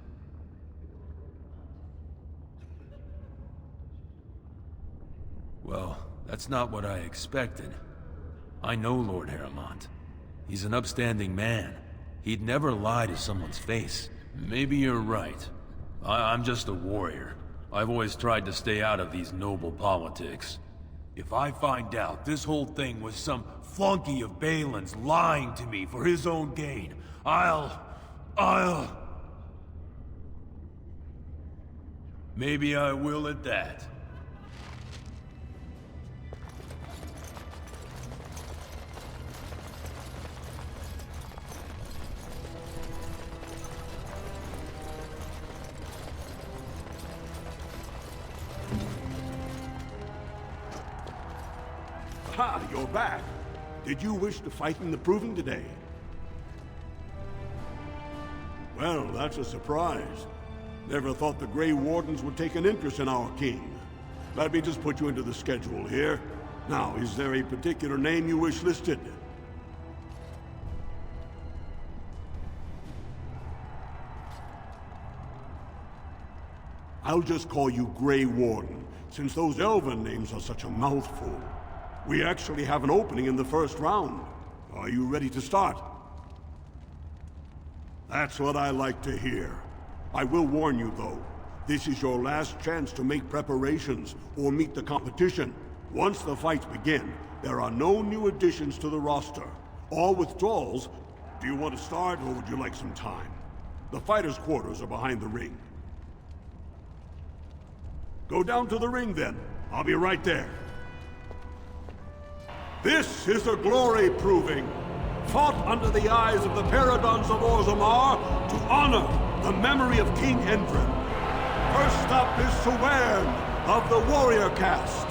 Well, that's not what I expected. I know Lord Harrimont. He's an upstanding man. He'd never lie to someone's face. Maybe you're right. I'm just a warrior. I've always tried to stay out of these noble politics. If I find out this whole thing was some flunky of Balin's lying to me for his own gain, I'll... Maybe I will at that. Ha, you're back. Did you wish to fight in the proving today? Well, that's a surprise. Never thought the Grey Wardens would take an interest in our king. Let me just put you into the schedule here. Now, is there a particular name you wish listed? I'll just call you Grey Warden, since those elven names are such a mouthful. We actually have an opening in the first round. Are you ready to start? That's what I like to hear. I will warn you, though. This is your last chance to make preparations or meet the competition. Once the fights begin, there are no new additions to the roster. All withdrawals. Do you want to start, or would you like some time? The fighters' quarters are behind the ring. Go down to the ring, then. I'll be right there. This is the glory proving, fought under the eyes of the Paradons of Orzammar to honor the memory of King Endrin. First up is Sewern of the warrior caste.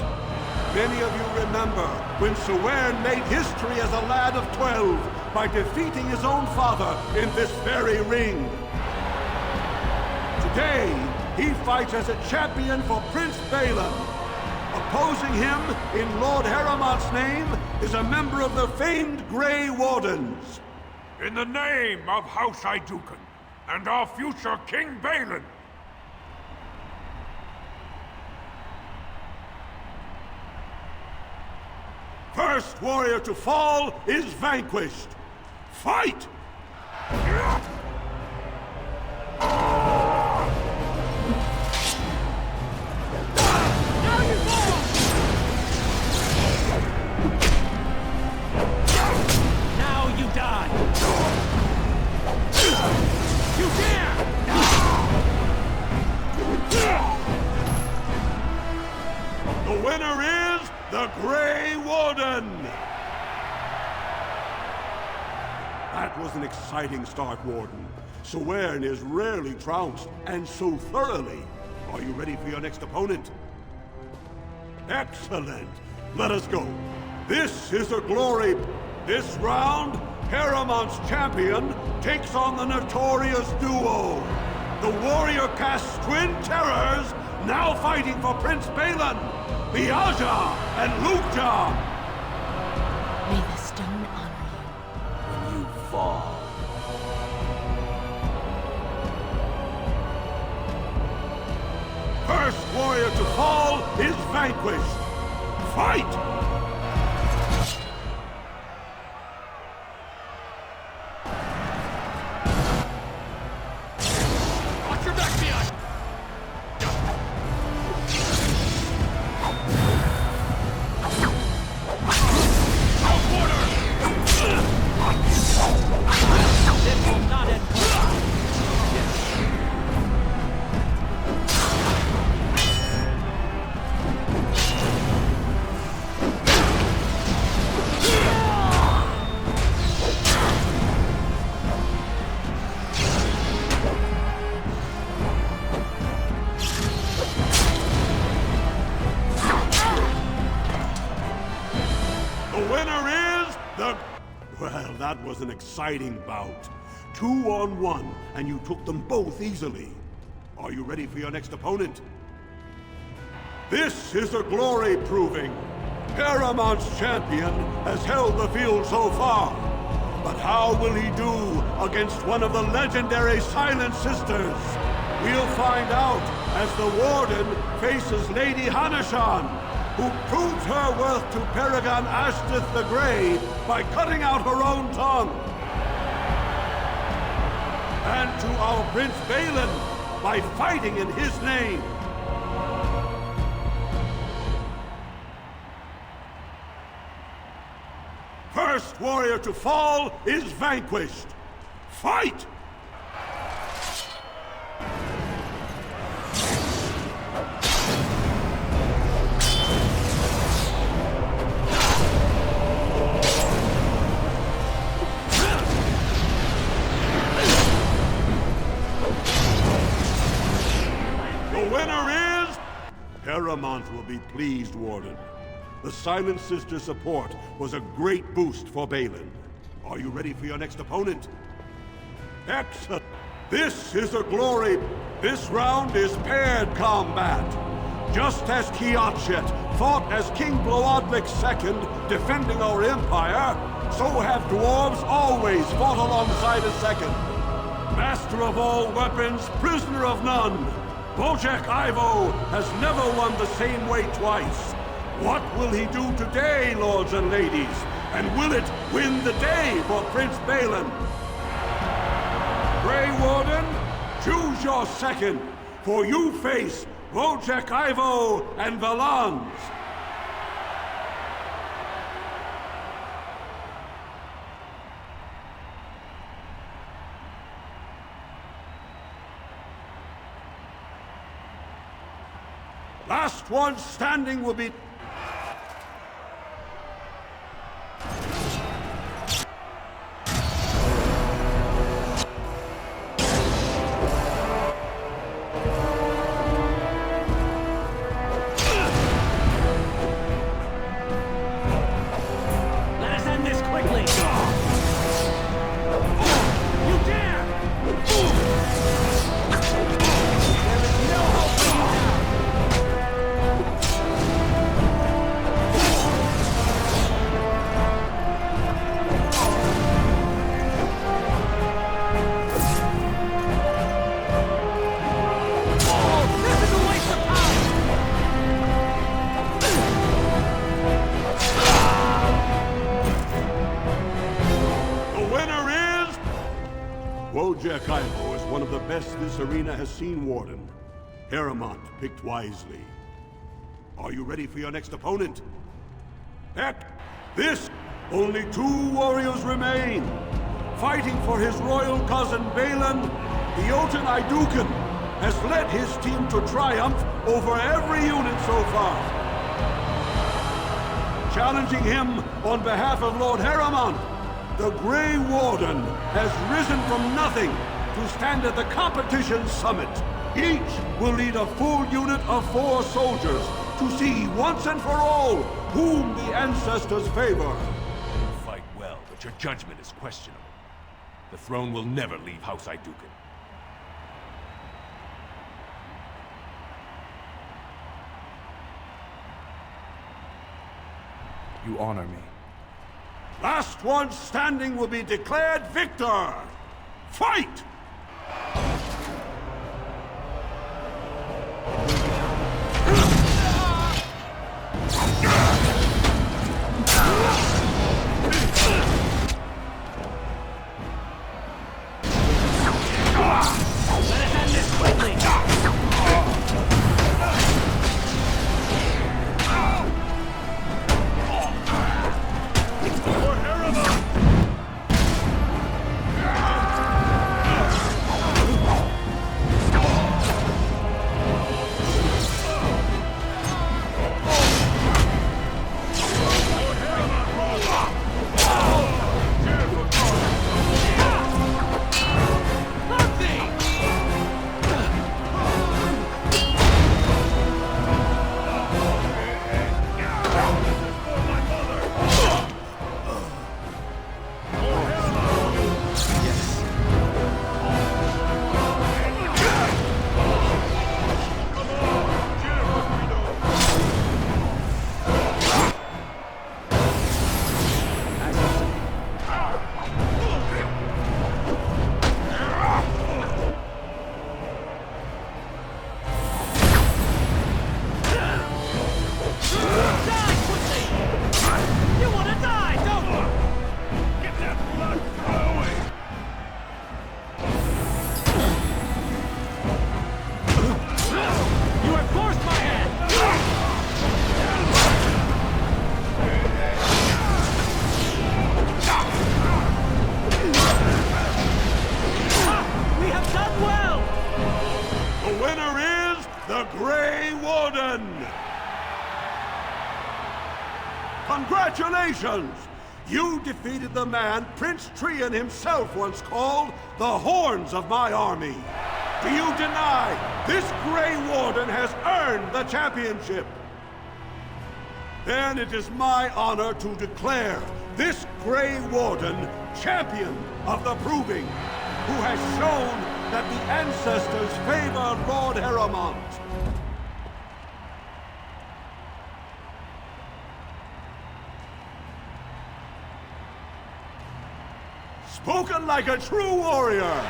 Many of you remember when Sewern made history as a lad of 12 by defeating his own father in this very ring. Today, he fights as a champion for Prince Balin. Opposing him, in Lord Harrimant's name, is a member of the famed Grey Wardens. In the name of House Idukan and our future King Balin! First warrior to fall is vanquished. Fight! Now you die! You dare! The winner is the Grey Warden! That was an exciting start, Warden. Sowern is rarely trounced, and so thoroughly. Are you ready for your next opponent? Excellent! Let us go. This is a glory. This round, Paramount's champion takes on the notorious duo. The warrior cast's twin terrors, now fighting for Prince Balin, Miaja and Lukja. May the stone honor you. When you fall. First warrior to fall is vanquished. Fight! Watch your back, Miaja! This will not end well. The winner is the... Well, that was an exciting bout. 2-on-1, and you took them both easily. Are you ready for your next opponent? This is a glory proving. Paramount's champion has held the field so far. But how will he do against one of the legendary Silent Sisters? We'll find out as the Warden faces Lady Hanashan, who proves her worth to Paragon Ashtith the Grey by cutting out her own tongue. And to our Prince Balin by fighting in his name. First warrior to fall is vanquished. Fight! The winner is... Paramount will be pleased, Warden. The Silent Sister support was a great boost for Balin. Are you ready for your next opponent? Excellent. This is a glory. This round is paired combat. Just as Kiatchet fought as King Bloodlick II, defending our empire, so have dwarves always fought alongside a second. Master of all weapons, prisoner of none. Wojciech Ivo has never won the same way twice. What will he do today, lords and ladies? And will it win the day for Prince Balin? Grey Warden, choose your second, for you face Wojciech Ivo and Valans. Last one standing will be... Let us end this quickly! You dare! There is no hope for you now! Jekaivo is one of the best this arena has seen, Warden. Heremont picked wisely. Are you ready for your next opponent? Heck, only 2 warriors remain. Fighting for his royal cousin Balin, the Jotun Iduken has led his team to triumph over every unit so far. Challenging him on behalf of Lord Heremont, the Grey Warden has risen from nothing to stand at the competition summit. Each will lead a full unit of 4 soldiers to see once and for all whom the ancestors favor. You fight well, but your judgment is questionable. The throne will never leave House Iduken. You honor me. Last one standing will be declared victor. Fight! Congratulations! You defeated the man Prince Trian himself once called the Horns of my army. Do you deny this Grey Warden has earned the championship? Then it is my honor to declare this Grey Warden champion of the Proving, who has shown that the ancestors favor Lord Heremont. Spoken like a true warrior!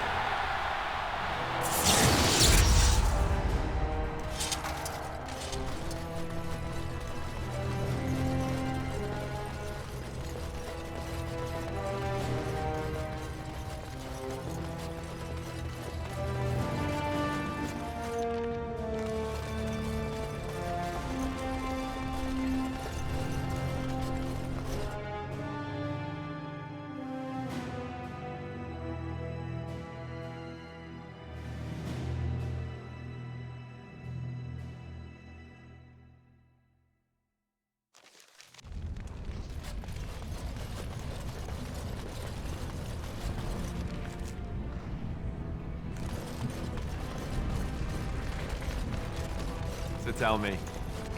So tell me,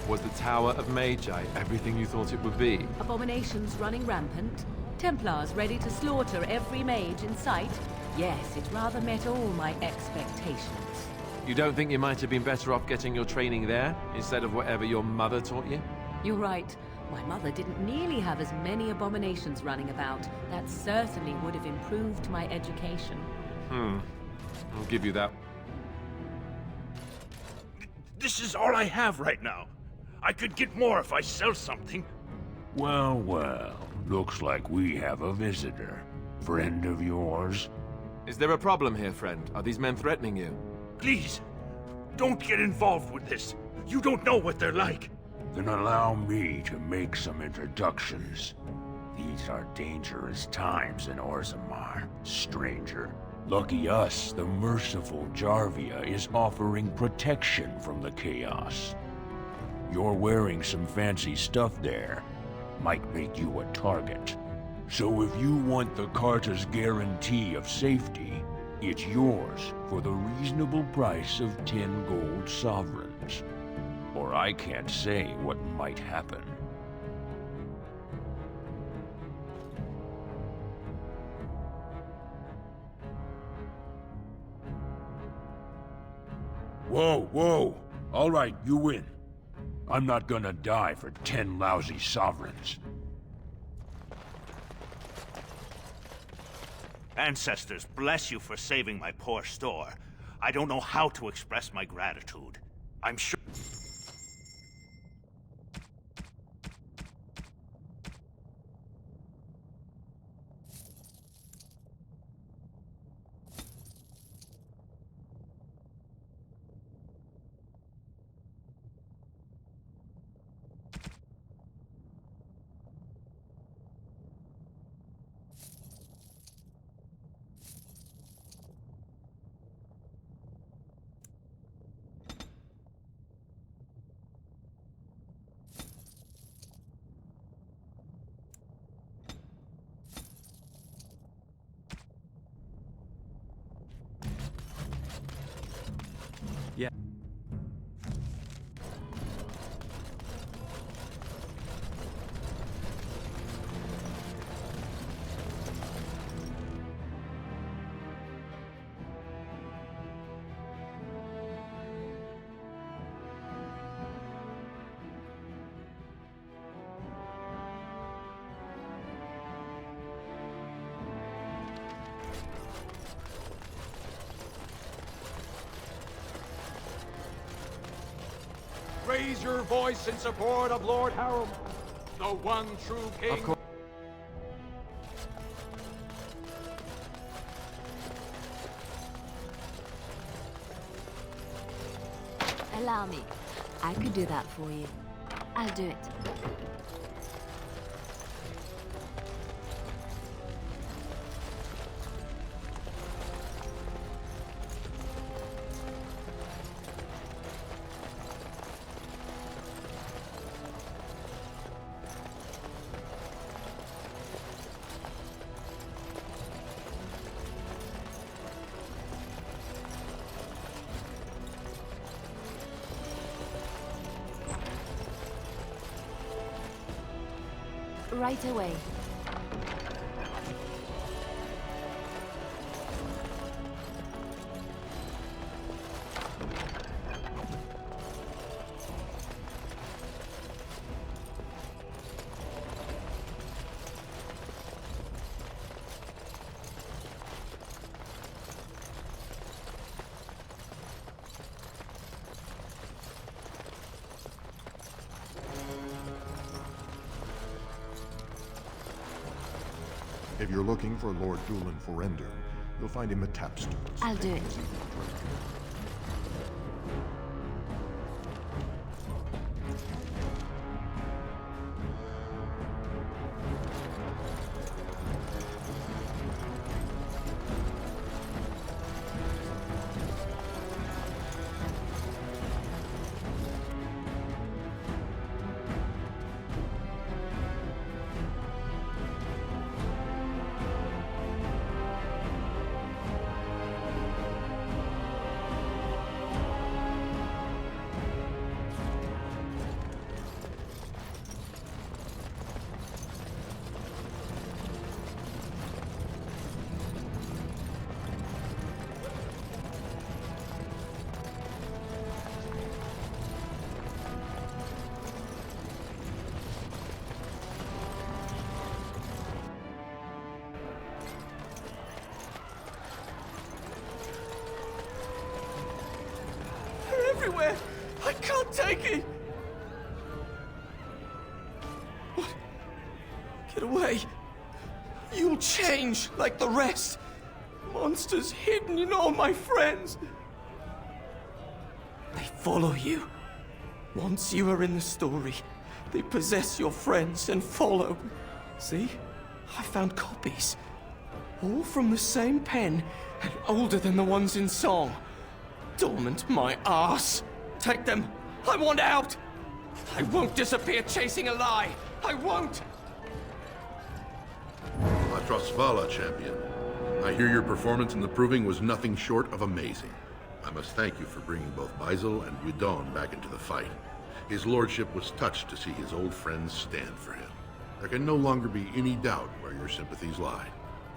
was the Tower of Magi everything you thought it would be? Abominations running rampant? Templars ready to slaughter every mage in sight? Yes, it rather met all my expectations. You don't think you might have been better off getting your training there, instead of whatever your mother taught you? You're right. My mother didn't nearly have as many abominations running about. That certainly would have improved my education. I'll give you that. This is all I have right now. I could get more if I sell something. Well, well. Looks like we have a visitor. Friend of yours? Is there a problem here, friend? Are these men threatening you? Please, don't get involved with this. You don't know what they're like. Then allow me to make some introductions. These are dangerous times in Orzammar, stranger. Lucky us, the merciful Jarvia is offering protection from the chaos. You're wearing some fancy stuff there. Might make you a target. So if you want the Carter's guarantee of safety, it's yours for the reasonable price of 10 gold sovereigns. Or I can't say what might happen. Whoa, whoa! All right, you win. I'm not gonna die for 10 lousy sovereigns. Ancestors, bless you for saving my poor store. I don't know how to express my gratitude. I'm sure... Yeah. Raise your voice in support of Lord Harold, the one true king. Of course. Allow me. I could do that for you. I'll do it. Right away. If you're looking for Lord Dulin Forender, you'll find him at Tapstone. I'll do it. Everywhere! I can't take it! What? Get away! You'll change like the rest! My monsters hidden in all my friends. They follow you. Once you are in the story, they possess your friends and follow. See? I found copies. All from the same pen, and older than the ones in song. Dormant my ass. Take them. I want out. I won't disappear chasing a lie. I won't. La Trasvala, champion. I hear your performance in the Proving was nothing short of amazing. I must thank you for bringing both Baisel and Guidon back into the fight. His lordship was touched to see his old friends stand for him. There can no longer be any doubt where your sympathies lie.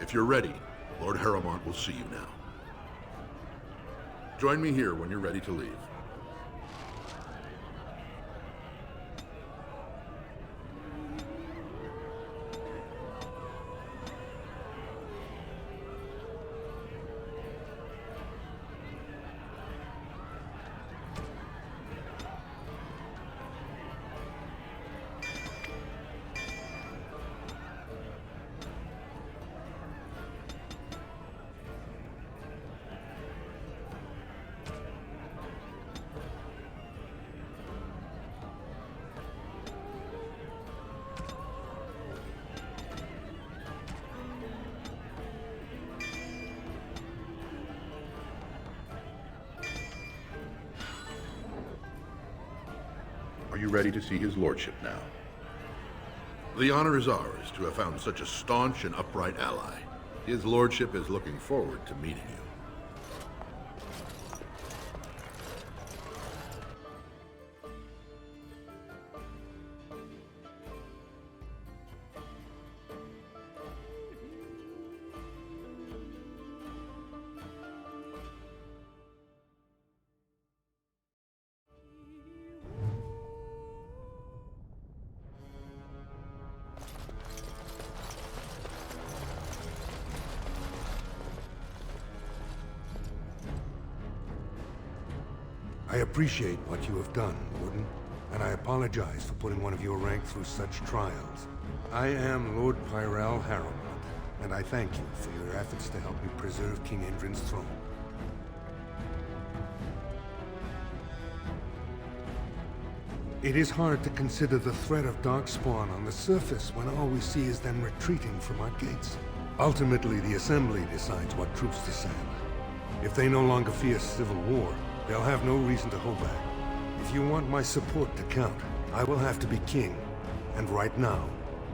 If you're ready, Lord Harrowmont will see you now. Join me here when you're ready to leave. Are you ready to see his lordship now? The honor is ours to have found such a staunch and upright ally. His lordship is looking forward to meeting you. I appreciate what you have done, Warden, and I apologize for putting one of your rank through such trials. I am Lord Pyrell Harrowmont, and I thank you for your efforts to help me preserve King Endrin's throne. It is hard to consider the threat of Darkspawn on the surface when all we see is them retreating from our gates. Ultimately, the Assembly decides what troops to send. If they no longer fear civil war, they'll have no reason to hold back. If you want my support to count, I will have to be king. And right now,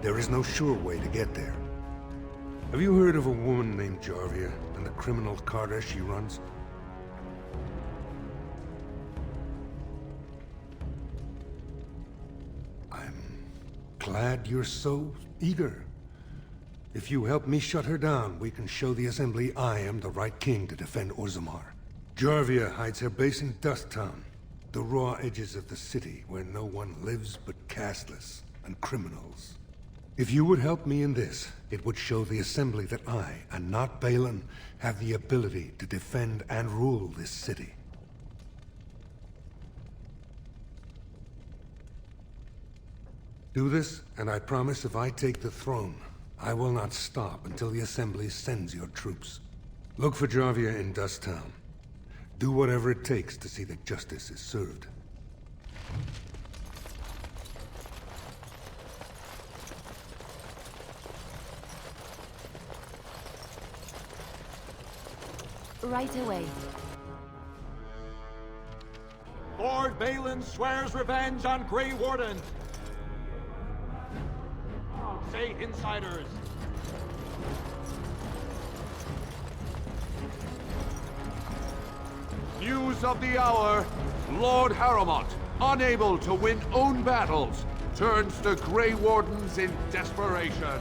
there is no sure way to get there. Have you heard of a woman named Jarvia and the criminal carter she runs? I'm glad you're so eager. If you help me shut her down, we can show the Assembly I am the right king to defend Orzammar. Jarvia hides her base in Dust Town, the raw edges of the city where no one lives but castless and criminals. If you would help me in this, it would show the Assembly that I, and not Balin, have the ability to defend and rule this city. Do this, and I promise if I take the throne, I will not stop until the Assembly sends your troops. Look for Jarvia in Dust Town. Do whatever it takes to see that justice is served. Right away. Lord Balin swears revenge on Grey Warden. Say insiders. News of the hour. Lord Harrowmont, unable to win own battles, turns to Grey Wardens in desperation.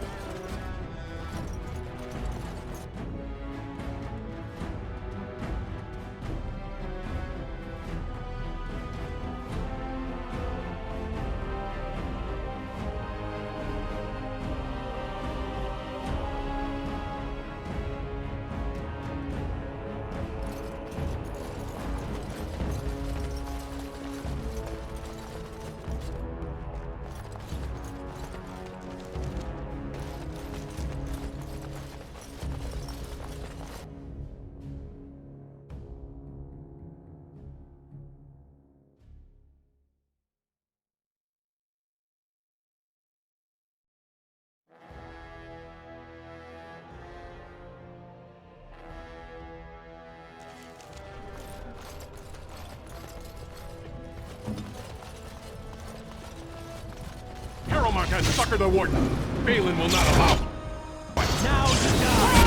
and succor the warden. Balin will not allow. Now you die!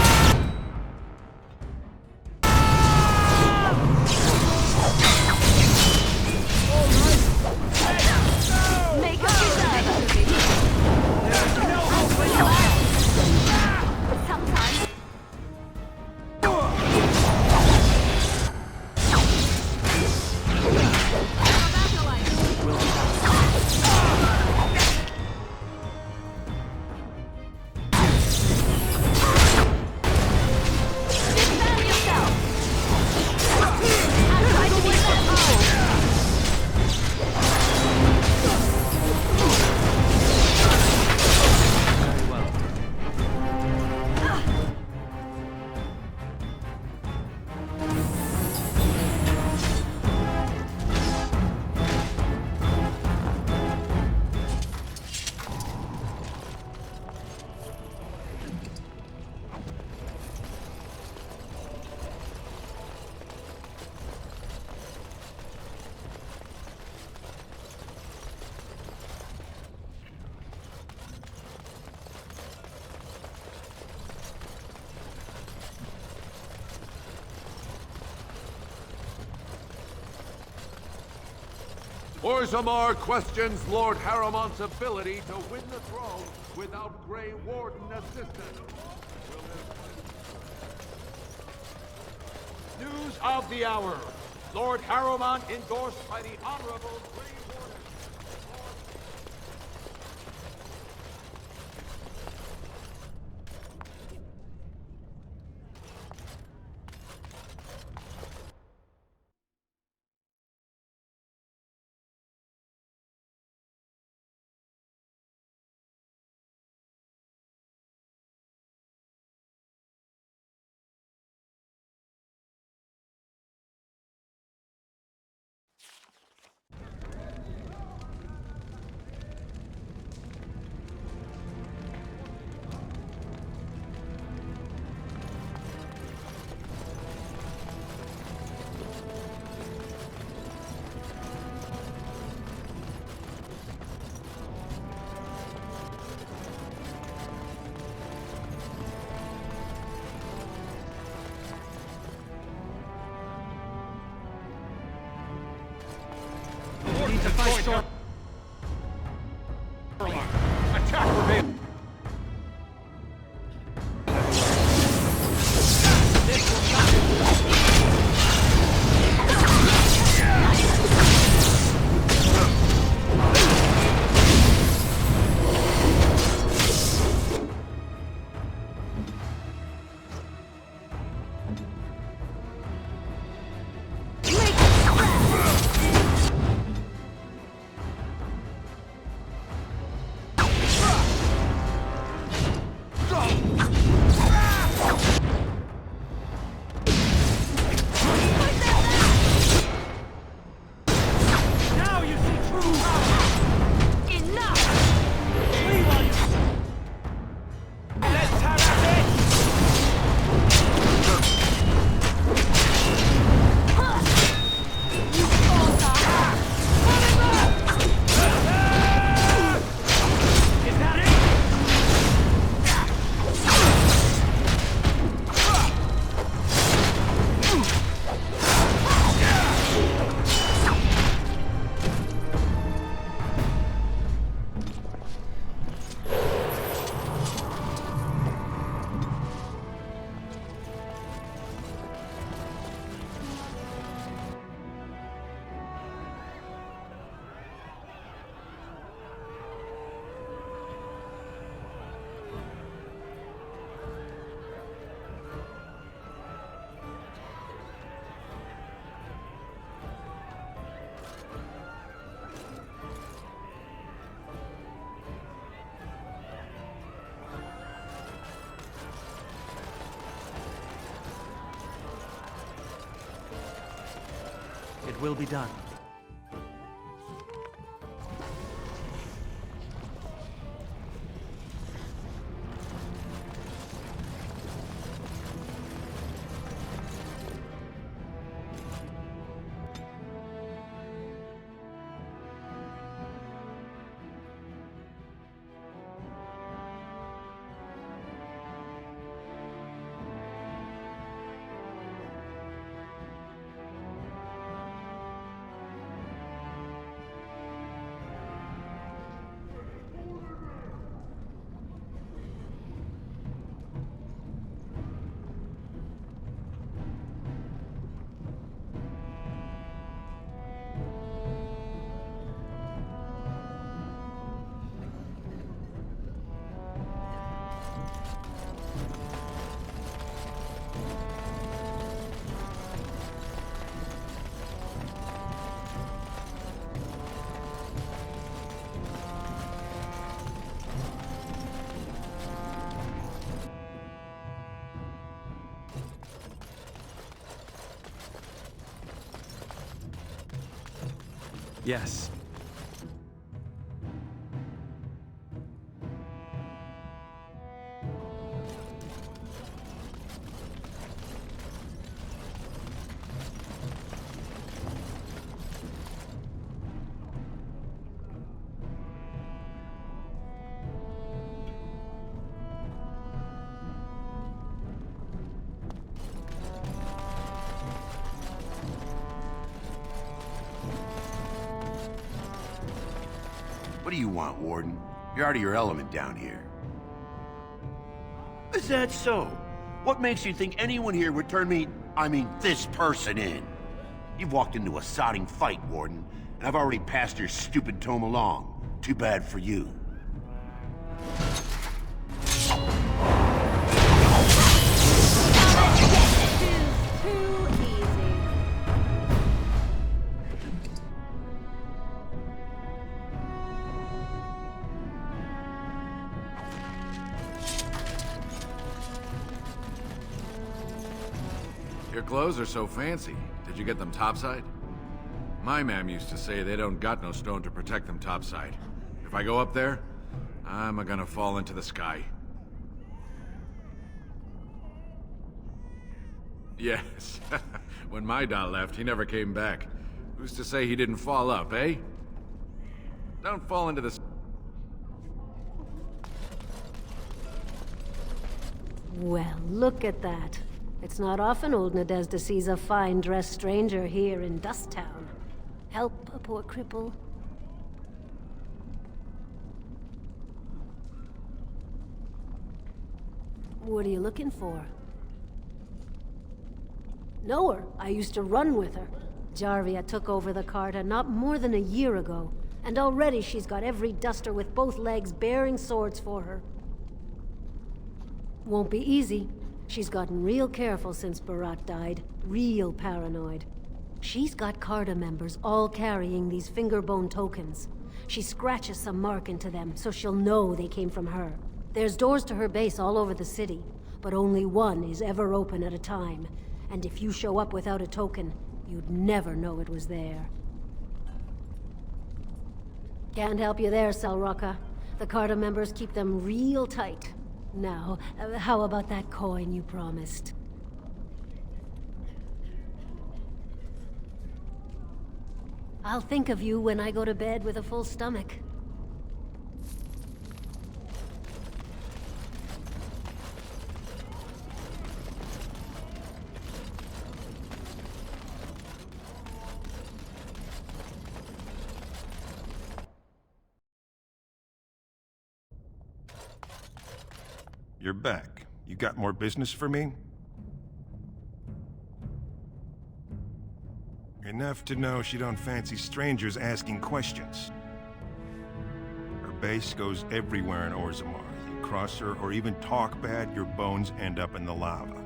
Make up your Sometimes. Orzammar questions Lord Harrowmont's ability to win the throne without Grey Warden assistance. News of the hour. Lord Harrowmont endorsed by the Honorable Grey Warden. Need to fight Storm. Attack for Balin. It will be done. Yes. What do you want, Warden? You're out of your element down here. Is that so? What makes you think anyone here would turn me, this person in? You've walked into a sodding fight, Warden, and I've already passed your stupid tome along. Too bad for you. Your clothes are so fancy. Did you get them topside? My ma'am used to say they don't got no stone to protect them topside. If I go up there, I'm gonna fall into the sky. Yes. When my doll left, he never came back. Who's to say he didn't fall up, eh? Don't fall into the... Well, look at that. It's not often old Nadezhda sees a fine-dressed stranger here in Dust Town. Help a poor cripple. What are you looking for? Know her. I used to run with her. Jarvia took over the Carta not more than a year ago, and already she's got every duster with both legs bearing swords for her. Won't be easy. She's gotten real careful since Barat died. Real paranoid. She's got Carta members all carrying these fingerbone tokens. She scratches some mark into them, so she'll know they came from her. There's doors to her base all over the city, but only one is ever open at a time. And if you show up without a token, you'd never know it was there. Can't help you there, Selrocka. The Carta members keep them real tight. Now, how about that coin you promised? I'll think of you when I go to bed with a full stomach. You're back. You got more business for me? Enough to know she don't fancy strangers asking questions. Her base goes everywhere in Orzammar. You cross her or even talk bad, your bones end up in the lava.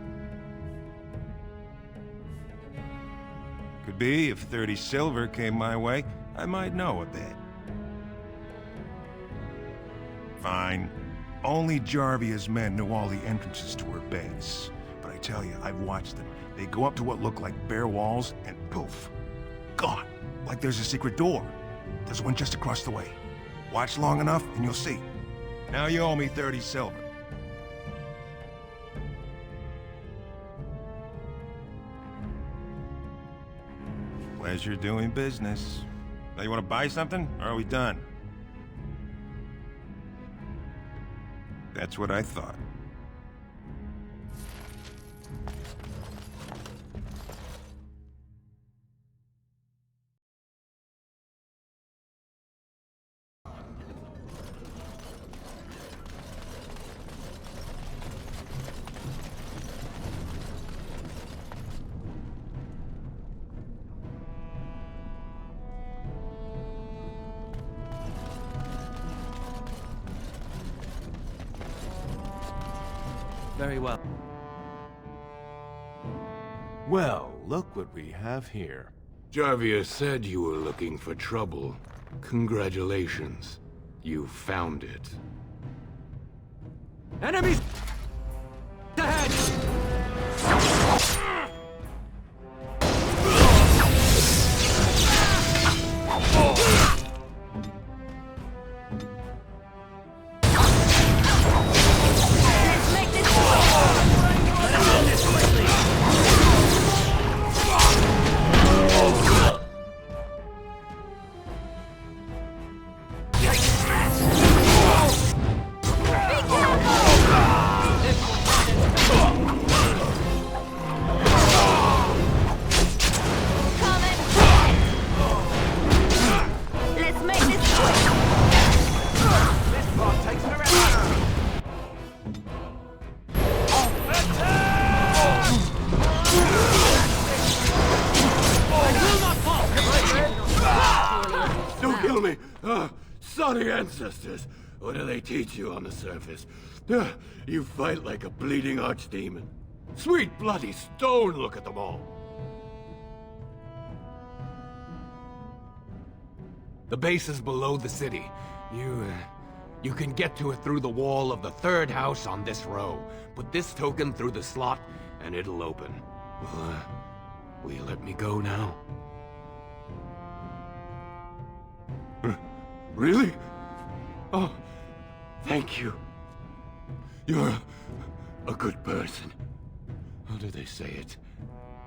Could be if 30 silver came my way, I might know a bit. Fine. Only Jarvia's men know all the entrances to her base. But I tell you, I've watched them. They go up to what look like bare walls, and poof, gone. Like there's a secret door. There's one just across the way. Watch long enough, and you'll see. Now you owe me 30 silver. Pleasure doing business. Now you want to buy something, or are we done? That's what I thought. Very well. Well, look what we have here. Jarvia said you were looking for trouble. Congratulations. You found it. Enemies ahead! Sorry ancestors. What do they teach you on the surface? You fight like a bleeding archdemon. Sweet bloody stone, look at them all. The base is below the city. You can get to it through the wall of the third house on this row. Put this token through the slot, and it'll open. Will you let me go now? Really? Oh, thank you. You're a good person. How do they say it?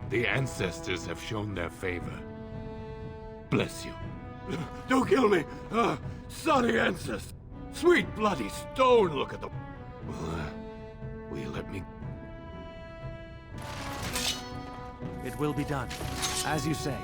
The ancestors have shown their favor. Bless you. Don't kill me! Sorry, ancestors! Sweet bloody stone, look at them! Will you let me... It will be done, as you say.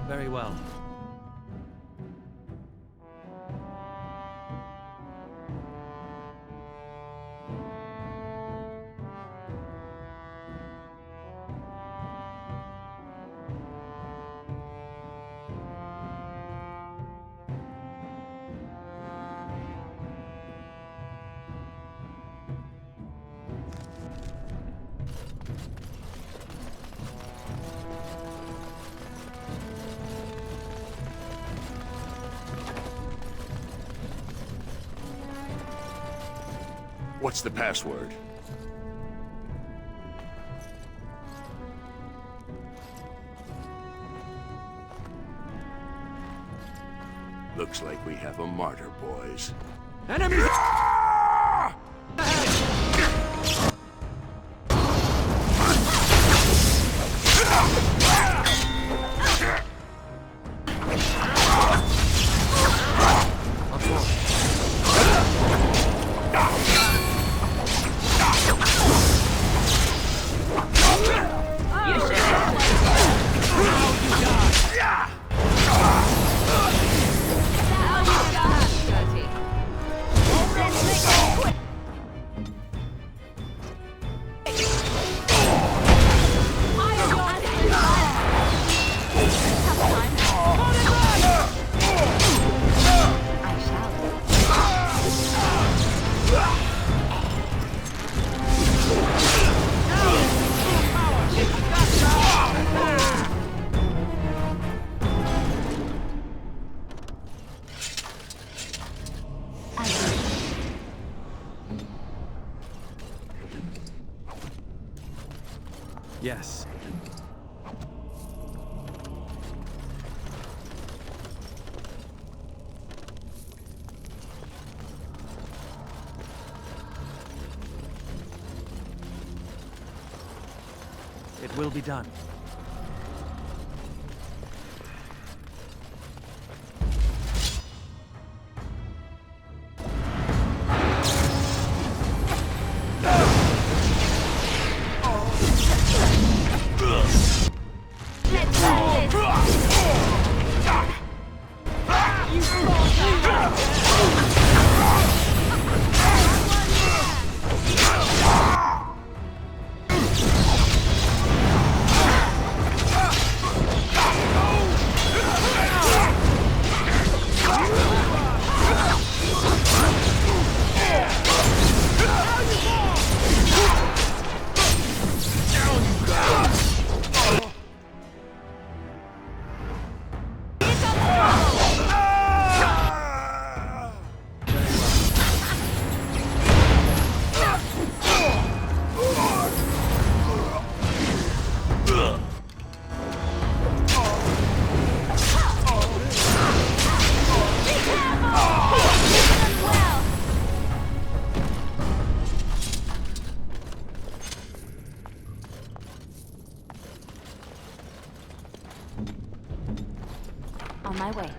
Very well. What's the password? Looks like we have a martyr, boys. Enemies! Yes. It will be done. my way.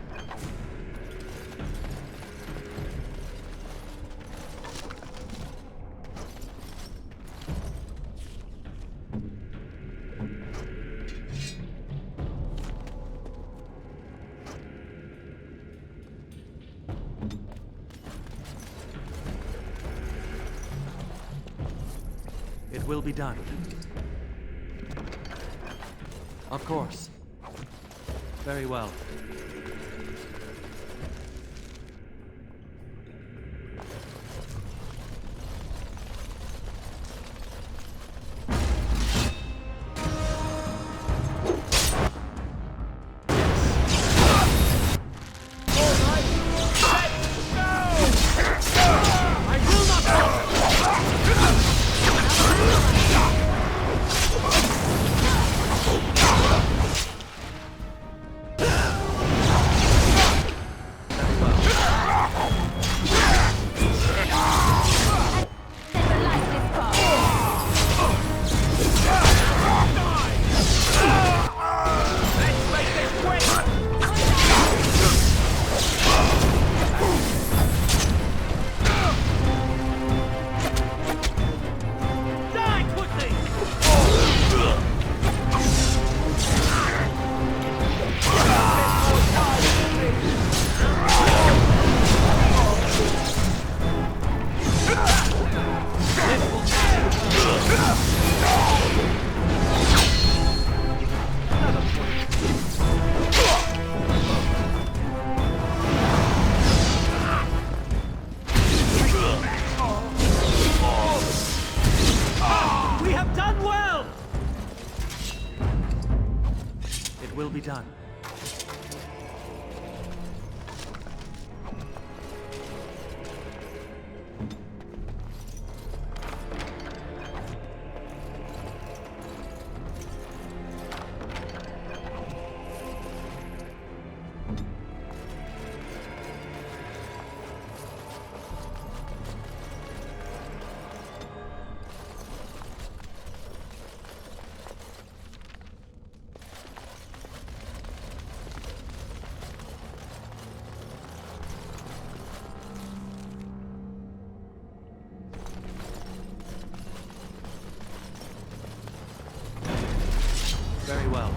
It will be done. Of course. Very well. Will be done. Very well.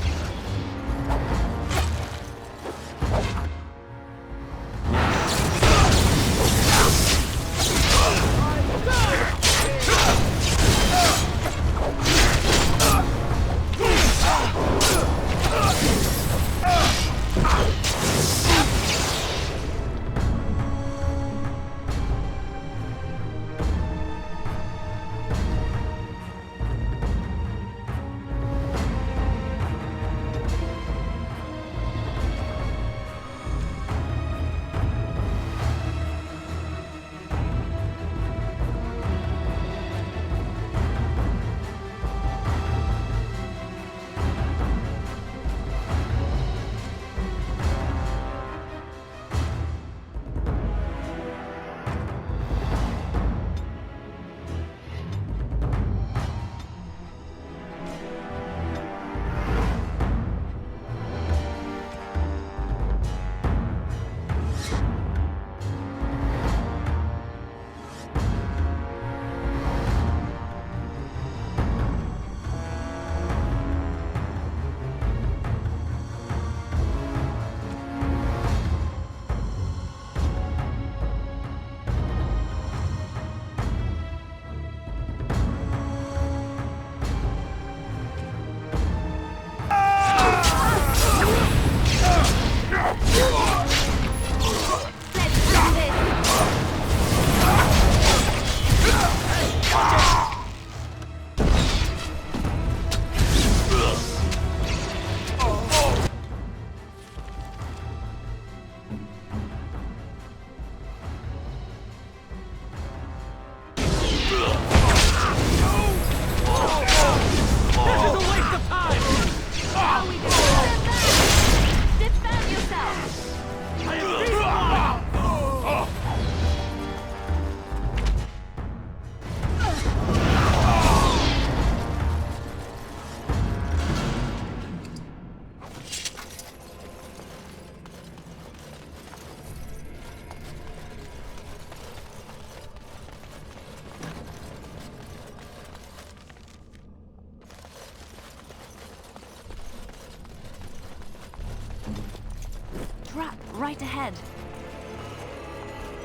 right ahead.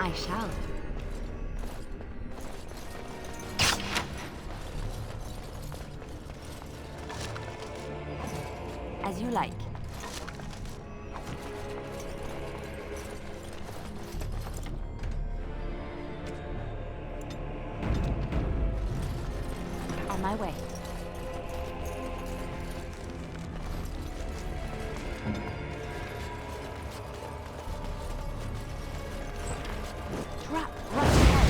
I shall. As you like. On my way. Trap right ahead.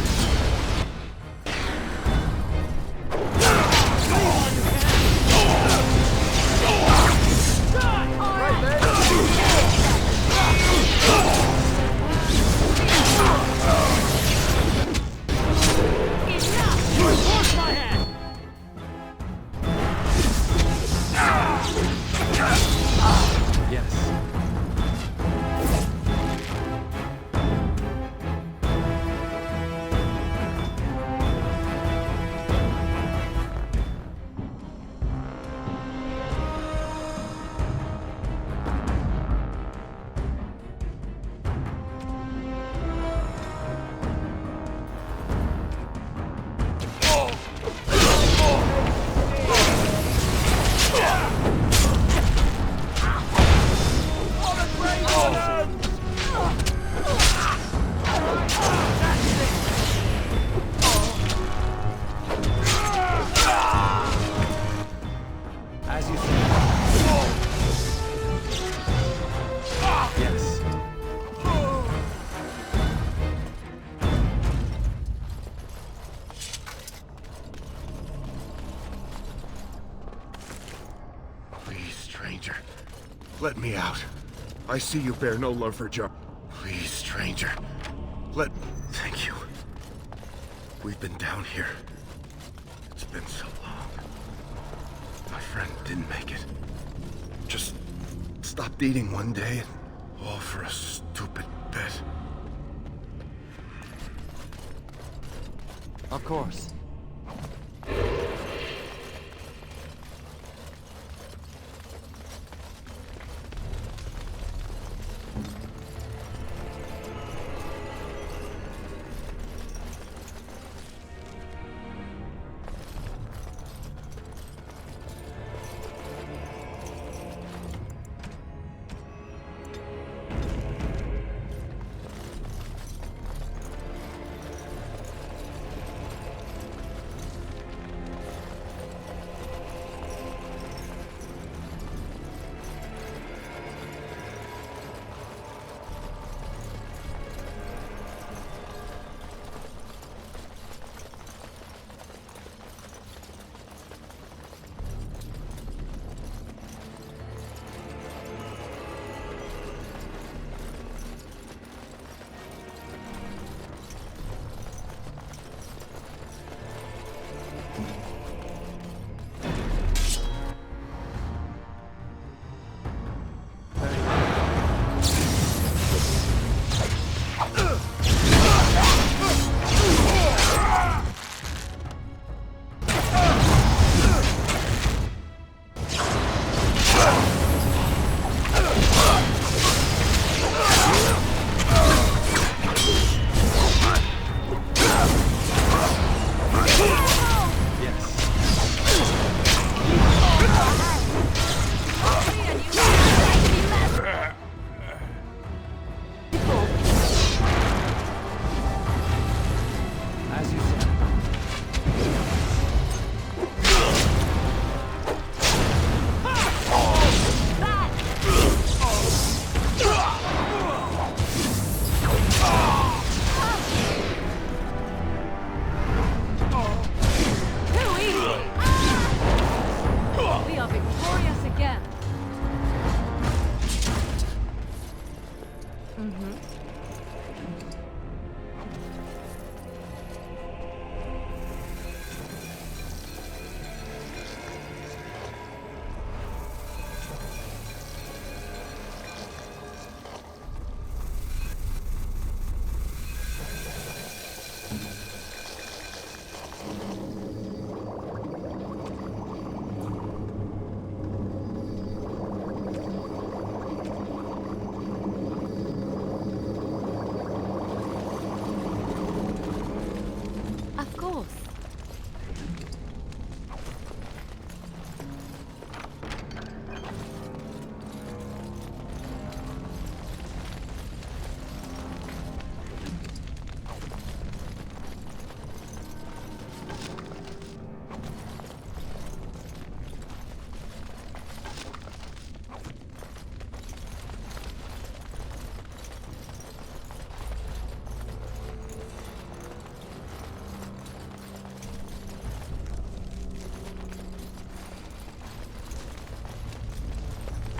As you say. Yes. Please, stranger. Let me out. I see you bear no love for Jar. Please, stranger. Thank you. We've been down here. It's been so long. My friend didn't make it. Just stopped eating one day, and all for a stupid bet. Of course.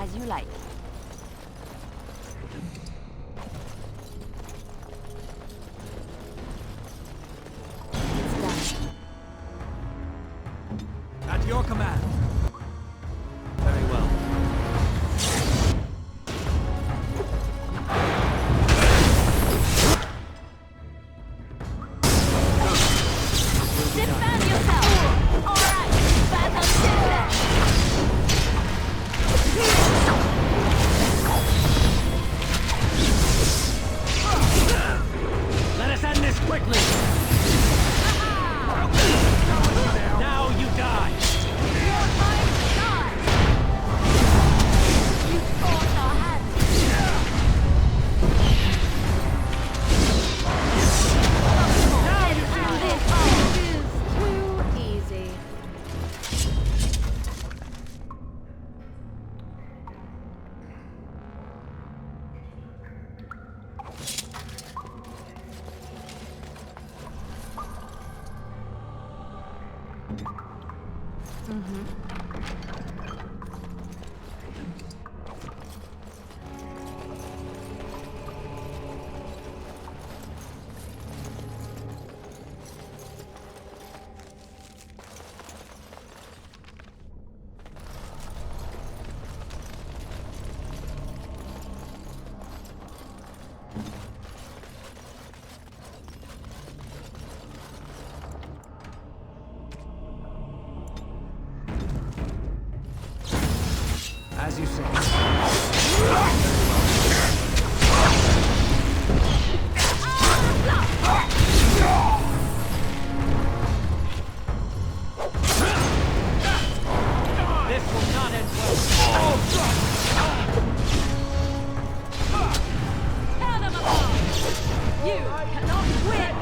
As you like. At your command. Very well. Defend yourself! Alright, battle shifted! Let us end this quickly! Now you die! Your time to die! You forced our hands! This is too easy. As you say. This will not end well. Tear them apart! You cannot win!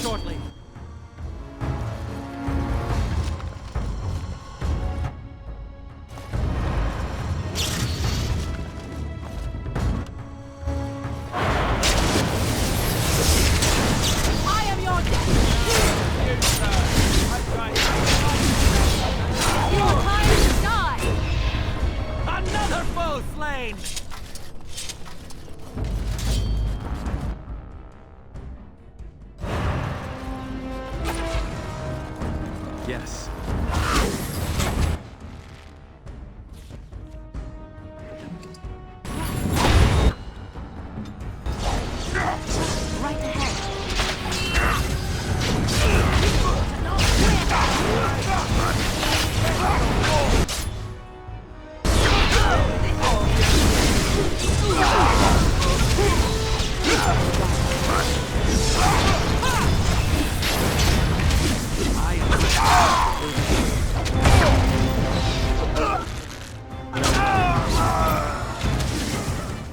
shortly. I am your death! Your time to die! Another foe slain! Yes. Right ahead.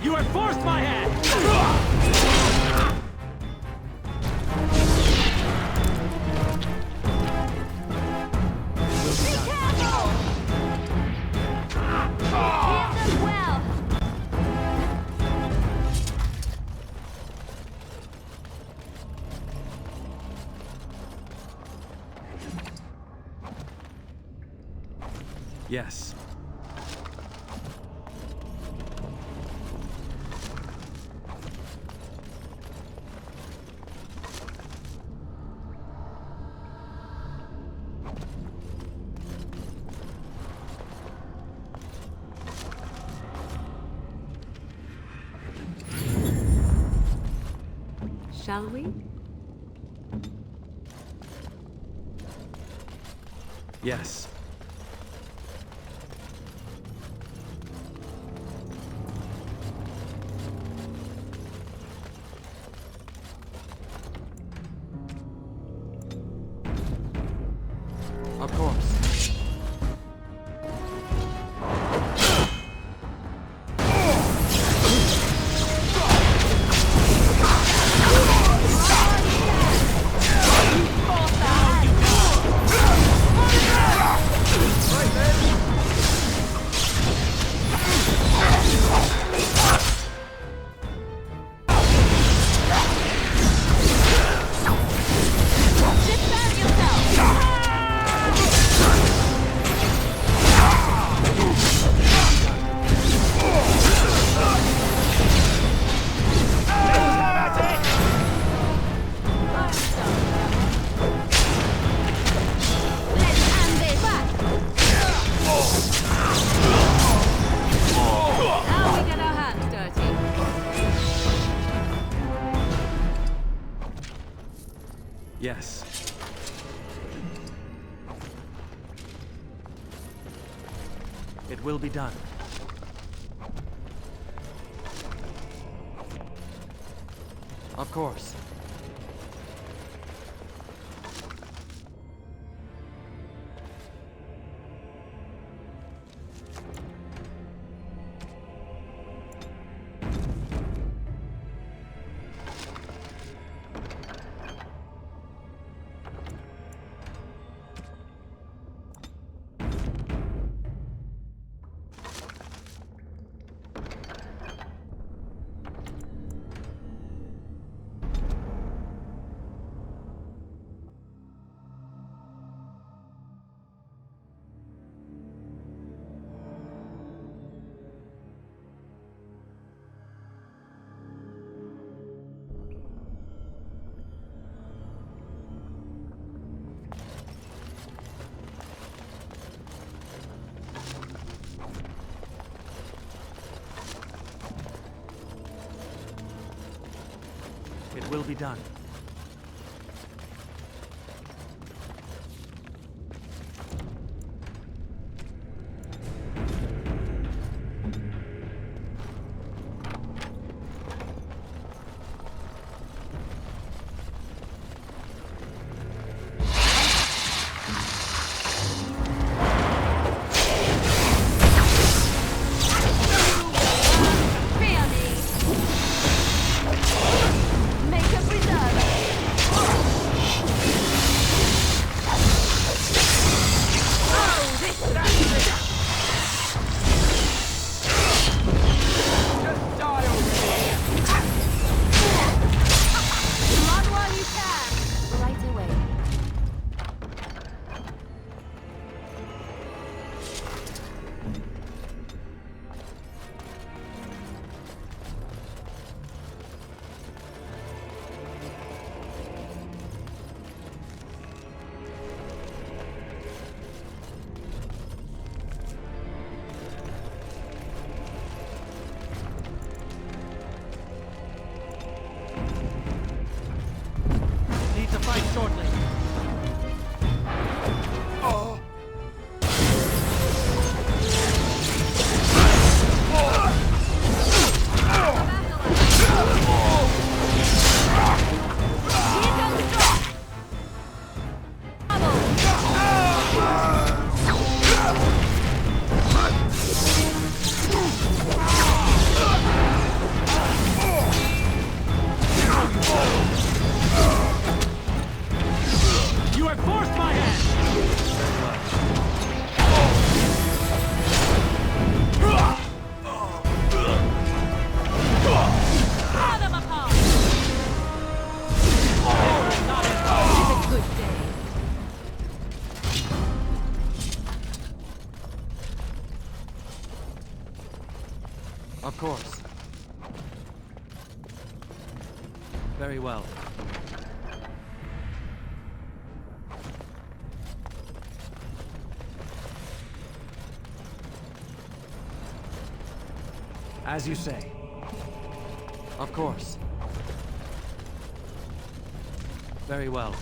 You have forced my hand! Yes. Shall we? Yes. Of course. Now we get our hands dirty. Yes. It will be done. Of course. It will be done. Make a reserve. Of course. Very well. As you say. Of course. Very well.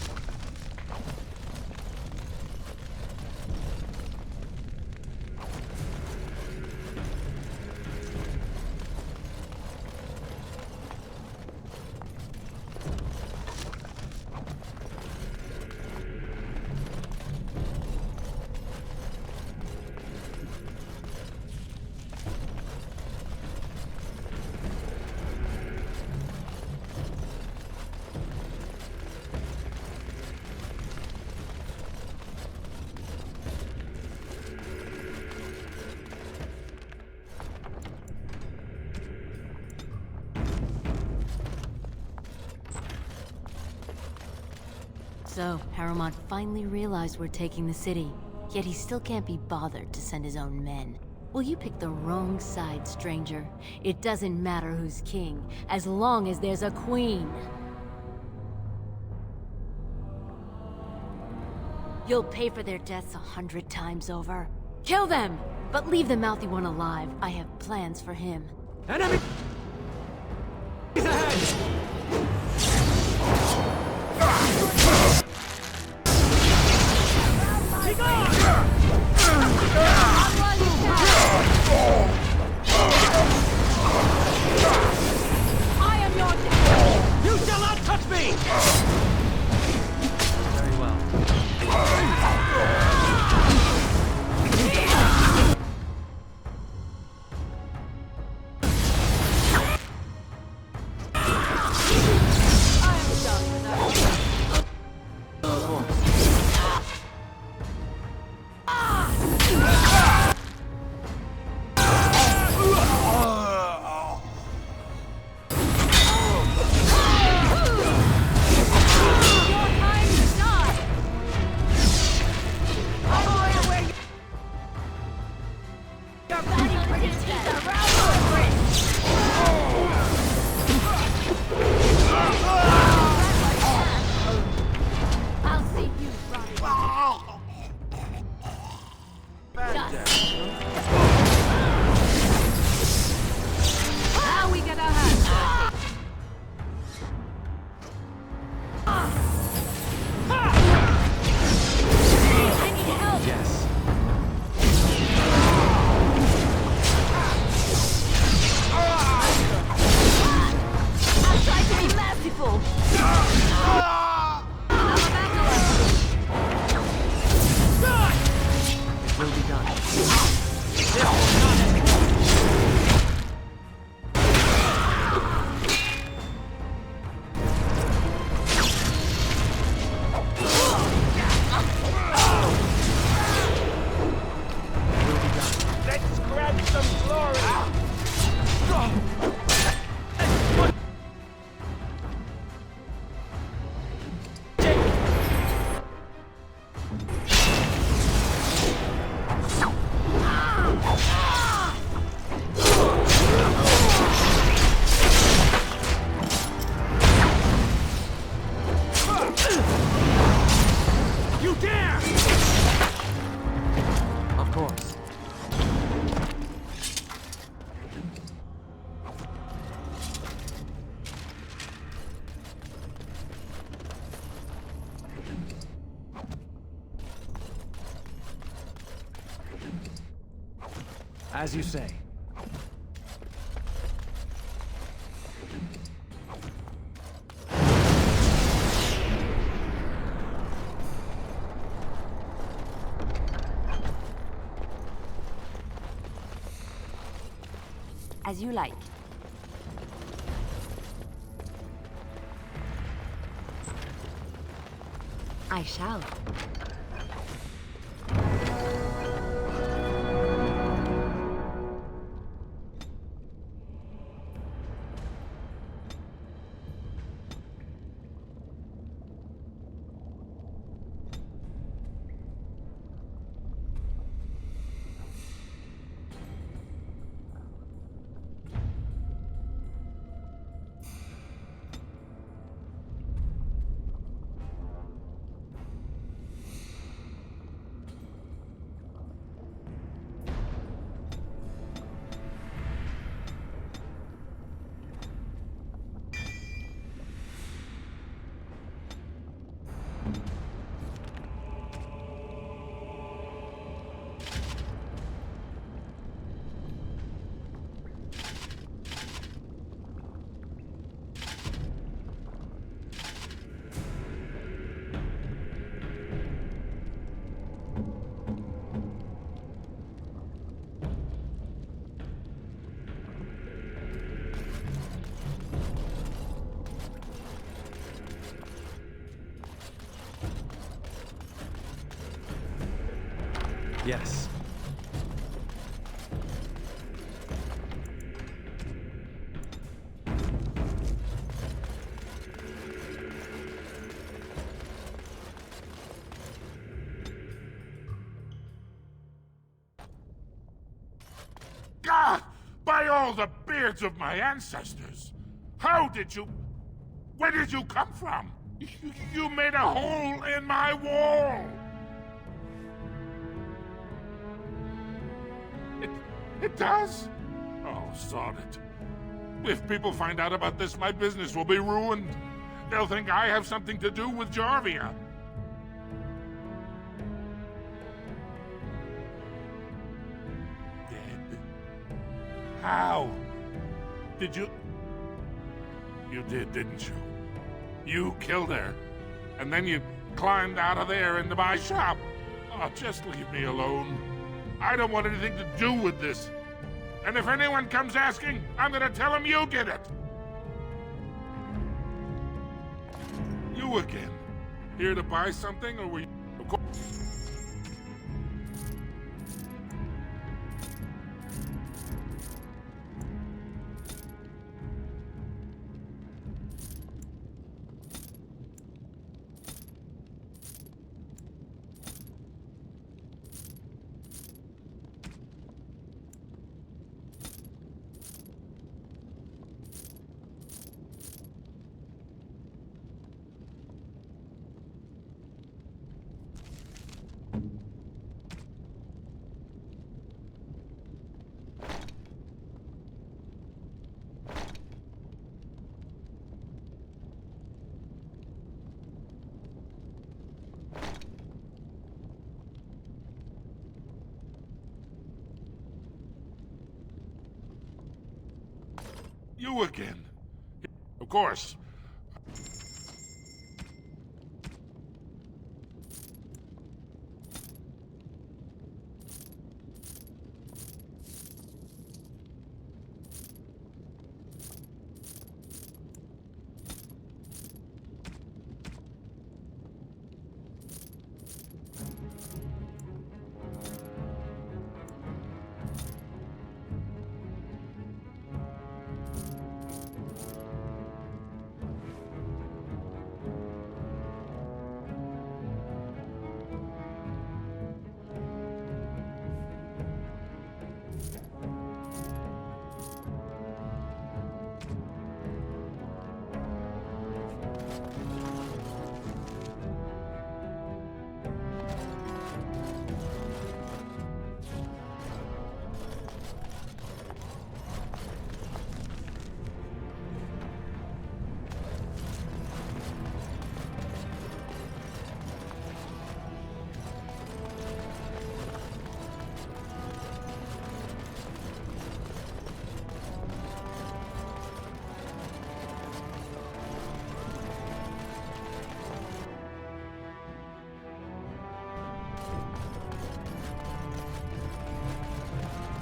So, Harrowmont finally realized we're taking the city, yet he still can't be bothered to send his own men. Well, you picked the wrong side, stranger. It doesn't matter who's king, as long as there's a queen. You'll pay for their deaths 100 times over. Kill them! But leave the mouthy one alive. I have plans for him. Enemy! He's ahead! I am your death! You shall not touch me! Very well. As you say. As you like. I shall. Yes. Ah! By all the beards of my ancestors! How did you... Where did you come from? You made a hole in my wall! It does? Oh, sod it. If people find out about this, my business will be ruined. They'll think I have something to do with Jarvia. Dead? How? Did you... You did, didn't you? You killed her. And then you climbed out of there into my shop. Oh, just leave me alone. I don't want anything to do with this. And if anyone comes asking, I'm gonna tell them you did it. You again. Here to buy something, or were you... Of course... You again. Of course.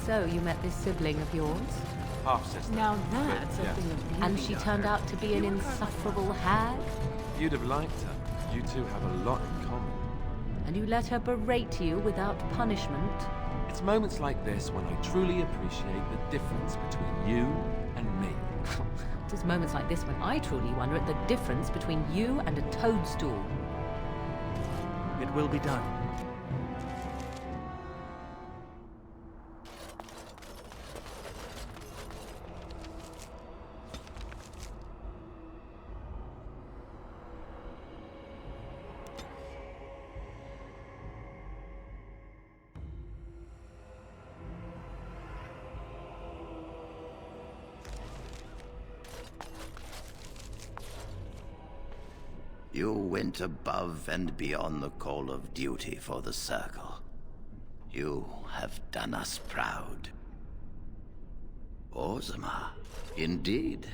So, you met this sibling of yours? Half-sister. Now that's But, something yes. of beauty. And she turned out to be an insufferable hag? You'd have liked her. You two have a lot in common. And you let her berate you without punishment? It's moments like this when I truly appreciate the difference between you and me. It is moments like this when I truly wonder at the difference between you and a toadstool. It will be done. You went above and beyond the call of duty for the Circle. You have done us proud. Orzammar, indeed.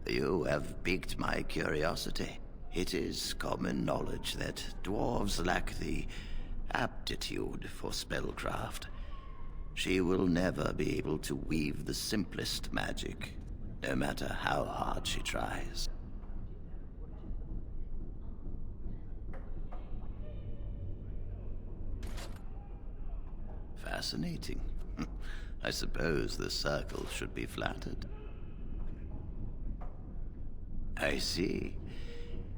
You have piqued my curiosity. It is common knowledge that dwarves lack the aptitude for spellcraft. She will never be able to weave the simplest magic, no matter how hard she tries. Fascinating. I suppose the circle should be flattered. I see.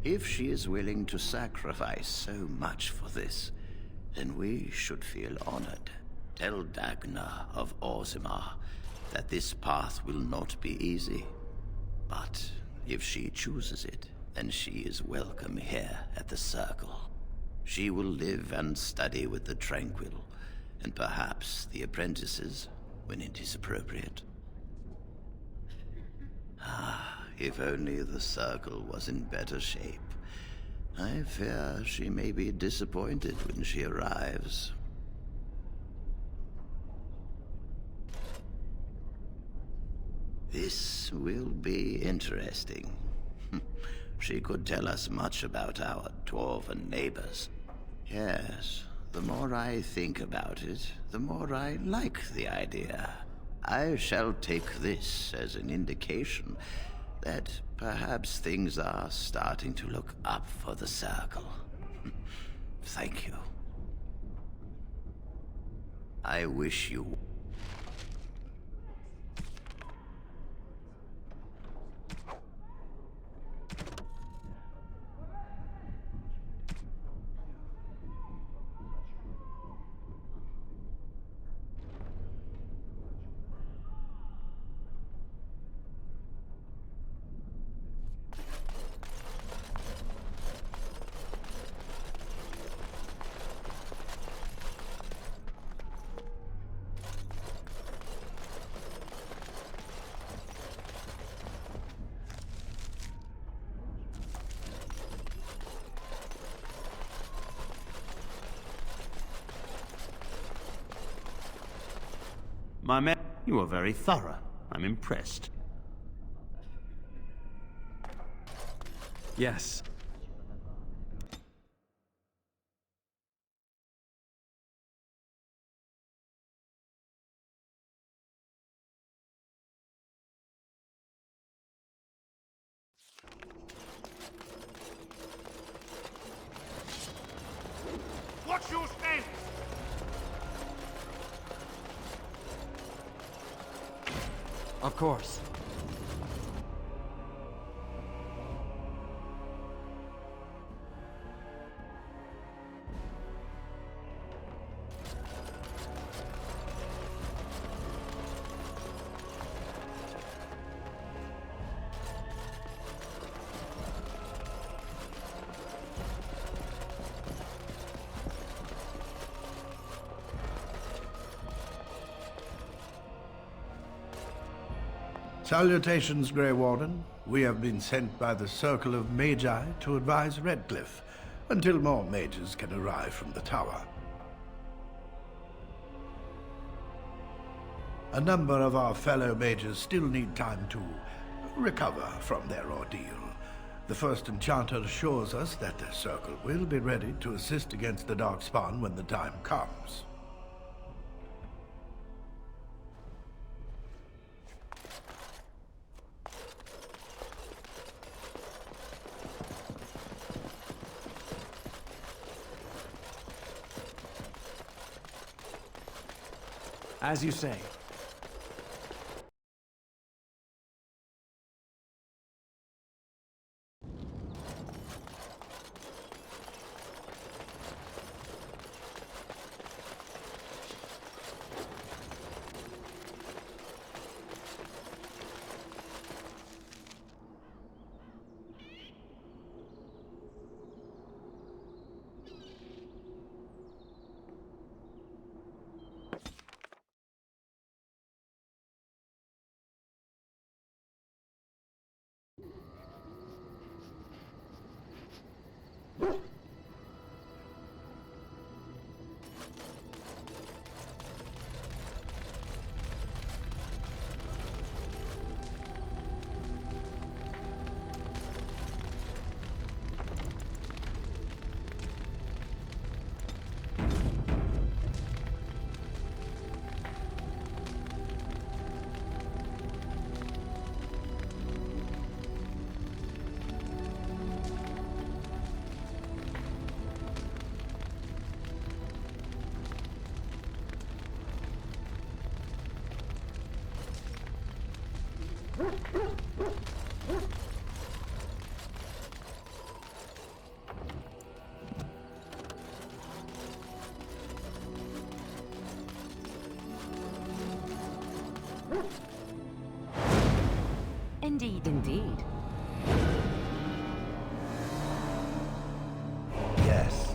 If she is willing to sacrifice so much for this, then we should feel honored. Tell Dagna of Orzammar that this path will not be easy. But if she chooses it, then she is welcome here at the Circle. She will live and study with the Tranquil, and perhaps the apprentices, when it is appropriate. Ah, if only the Circle was in better shape. I fear she may be disappointed when she arrives. This will be interesting. She could tell us much about our dwarven neighbors. Yes, the more I think about it, the more I like the idea. I shall take this as an indication that perhaps things are starting to look up for the Circle. Thank you. I wish you... My man, you are very thorough. I'm impressed. Yes. What you stand? Of course. Salutations, Grey Warden. We have been sent by the Circle of Magi to advise Redcliffe until more mages can arrive from the tower. A number of our fellow mages still need time to recover from their ordeal. The first enchanter assures us that the Circle will be ready to assist against the Darkspawn when the time comes. As you say. Indeed. Indeed. Yes.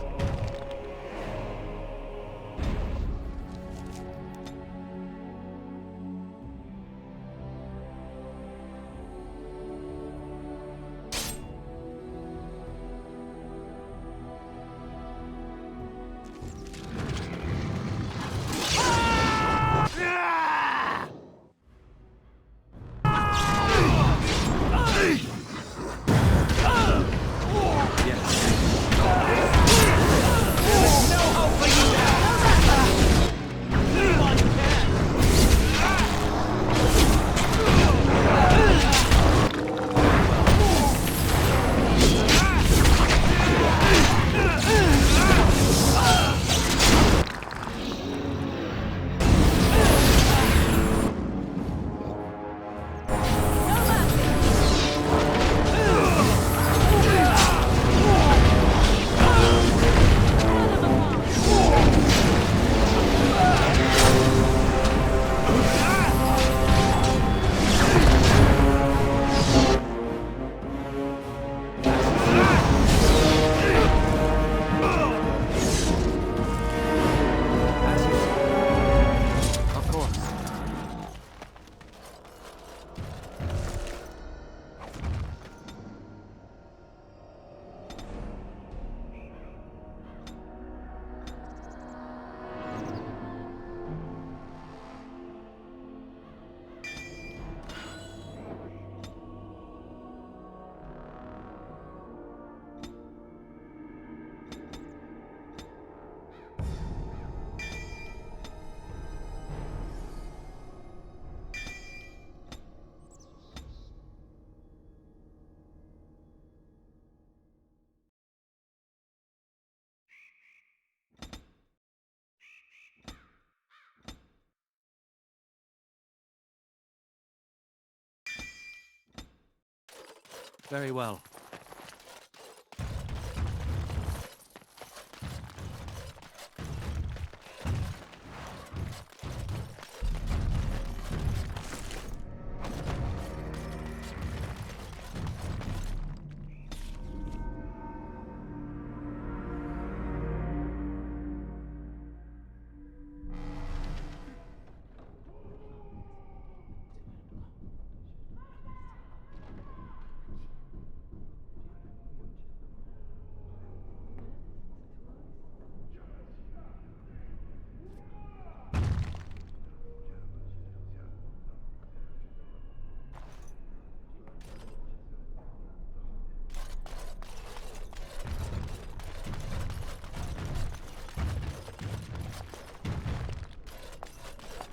Very well.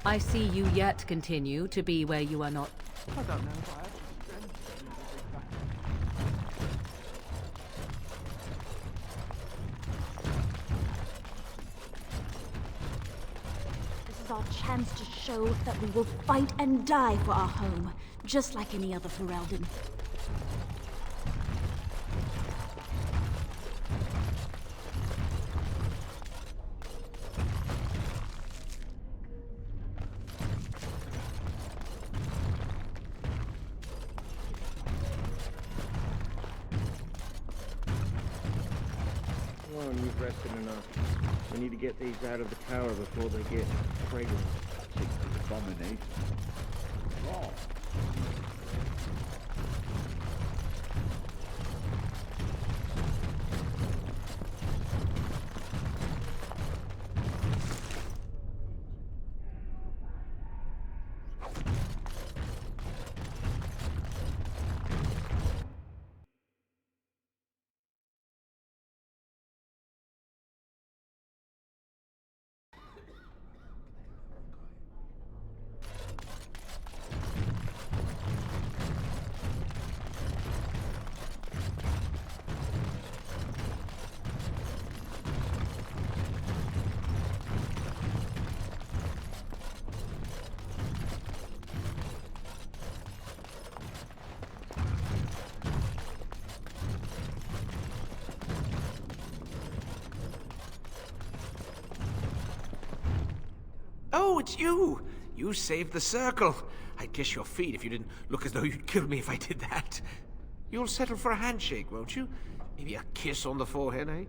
I see you yet continue to be where you are not. I don't know if I have This is our chance to show that we will fight and die for our home, just like any other Ferelden. Come on, you've rested enough. We need to get these out of the tower before they get pregnant. Abomination. Wrong. Oh, it's you! You saved the circle. I'd kiss your feet if you didn't look as though you'd kill me if I did that. You'll settle for a handshake, won't you? Maybe a kiss on the forehead, eh?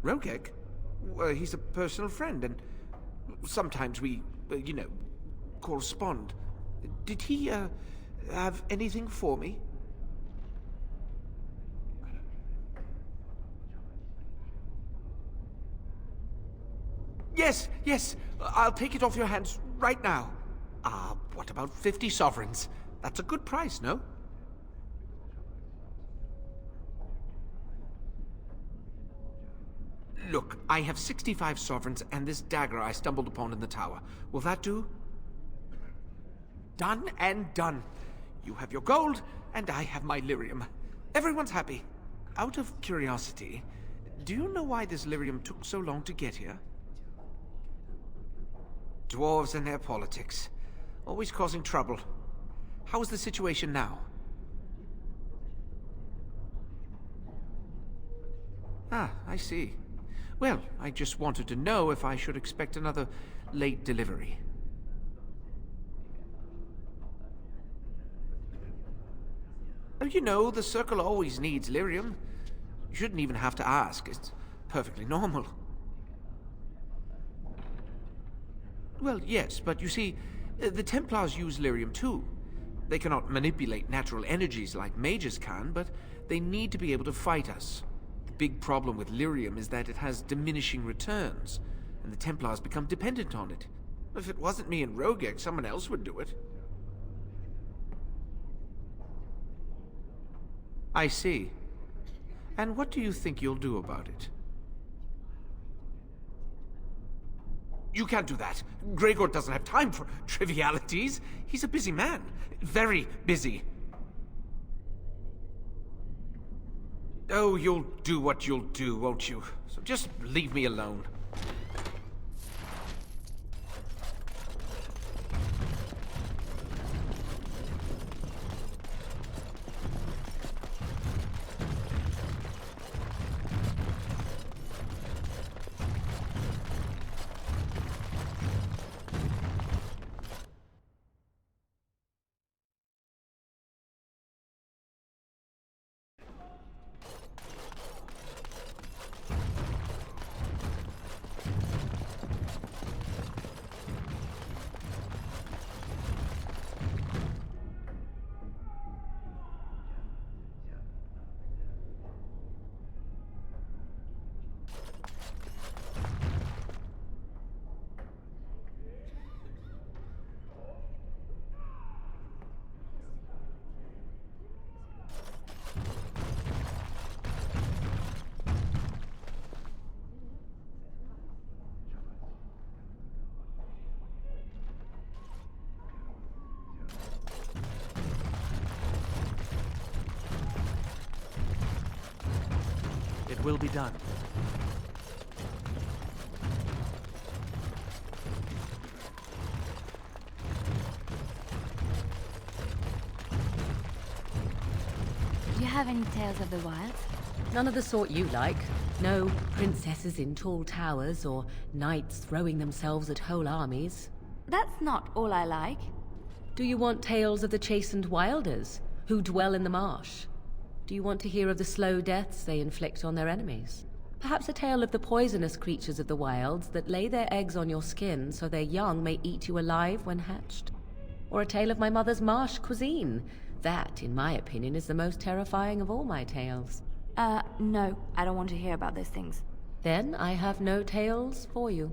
Rogek? Well, he's a personal friend, and sometimes we, you know, correspond. Did he, have anything for me? Yes, yes, I'll take it off your hands right now. What about 50 sovereigns? That's a good price, no? Look, I have 65 sovereigns and this dagger I stumbled upon in the tower. Will that do? Done and done. You have your gold, and I have my lyrium. Everyone's happy. Out of curiosity, do you know why this lyrium took so long to get here? Dwarves and their politics. Always causing trouble. How is the situation now? Ah, I see. Well, I just wanted to know if I should expect another late delivery. Oh, you know, the Circle always needs lyrium. You shouldn't even have to ask. It's perfectly normal. Well, yes, but you see, the Templars use lyrium too. They cannot manipulate natural energies like mages can, but they need to be able to fight us. The big problem with lyrium is that it has diminishing returns, and the Templars become dependent on it. If it wasn't me and Rogek, someone else would do it. I see. And what do you think you'll do about it? You can't do that. Gregor doesn't have time for trivialities. He's a busy man. Very busy. Oh, you'll do what you'll do, won't you? So just leave me alone. It will be done. Do you have any tales of the wilds? None of the sort you like. No princesses in tall towers or knights throwing themselves at whole armies. That's not all I like. Do you want tales of the chastened wilders who dwell in the marsh? Do you want to hear of the slow deaths they inflict on their enemies? Perhaps a tale of the poisonous creatures of the wilds that lay their eggs on your skin so their young may eat you alive when hatched? Or a tale of my mother's marsh cuisine? That, in my opinion, is the most terrifying of all my tales. No, I don't want to hear about those things. Then I have no tales for you.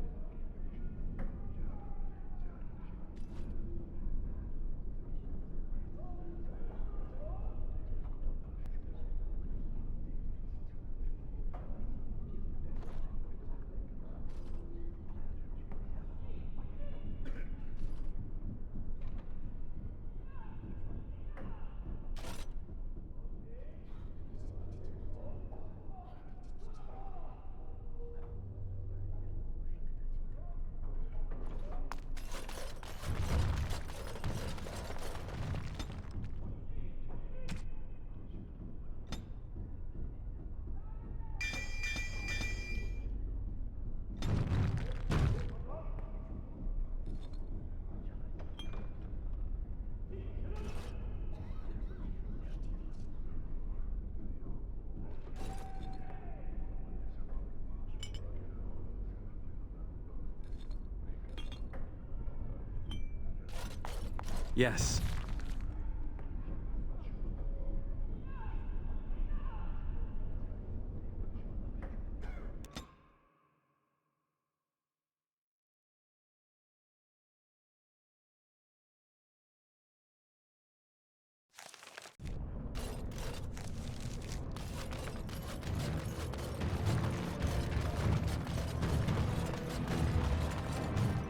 Yes.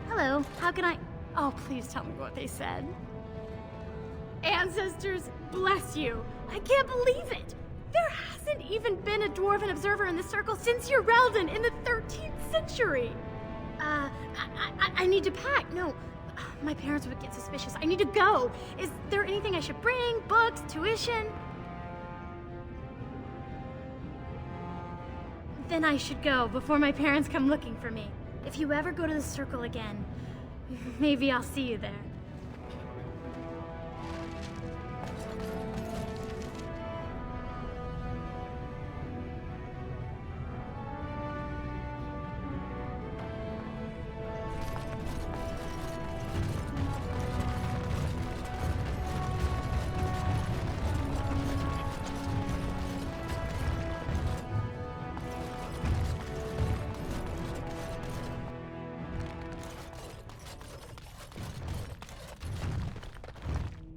Hello, how can I... Oh, please tell me what they said. Ancestors, bless you. I can't believe it. There hasn't even been a dwarven observer in the circle since Urelden in the 13th century. I need to pack. No, my parents would get suspicious. I need to go. Is there anything I should bring? Books, tuition? Then I should go before my parents come looking for me. If you ever go to the circle again, maybe I'll see you there.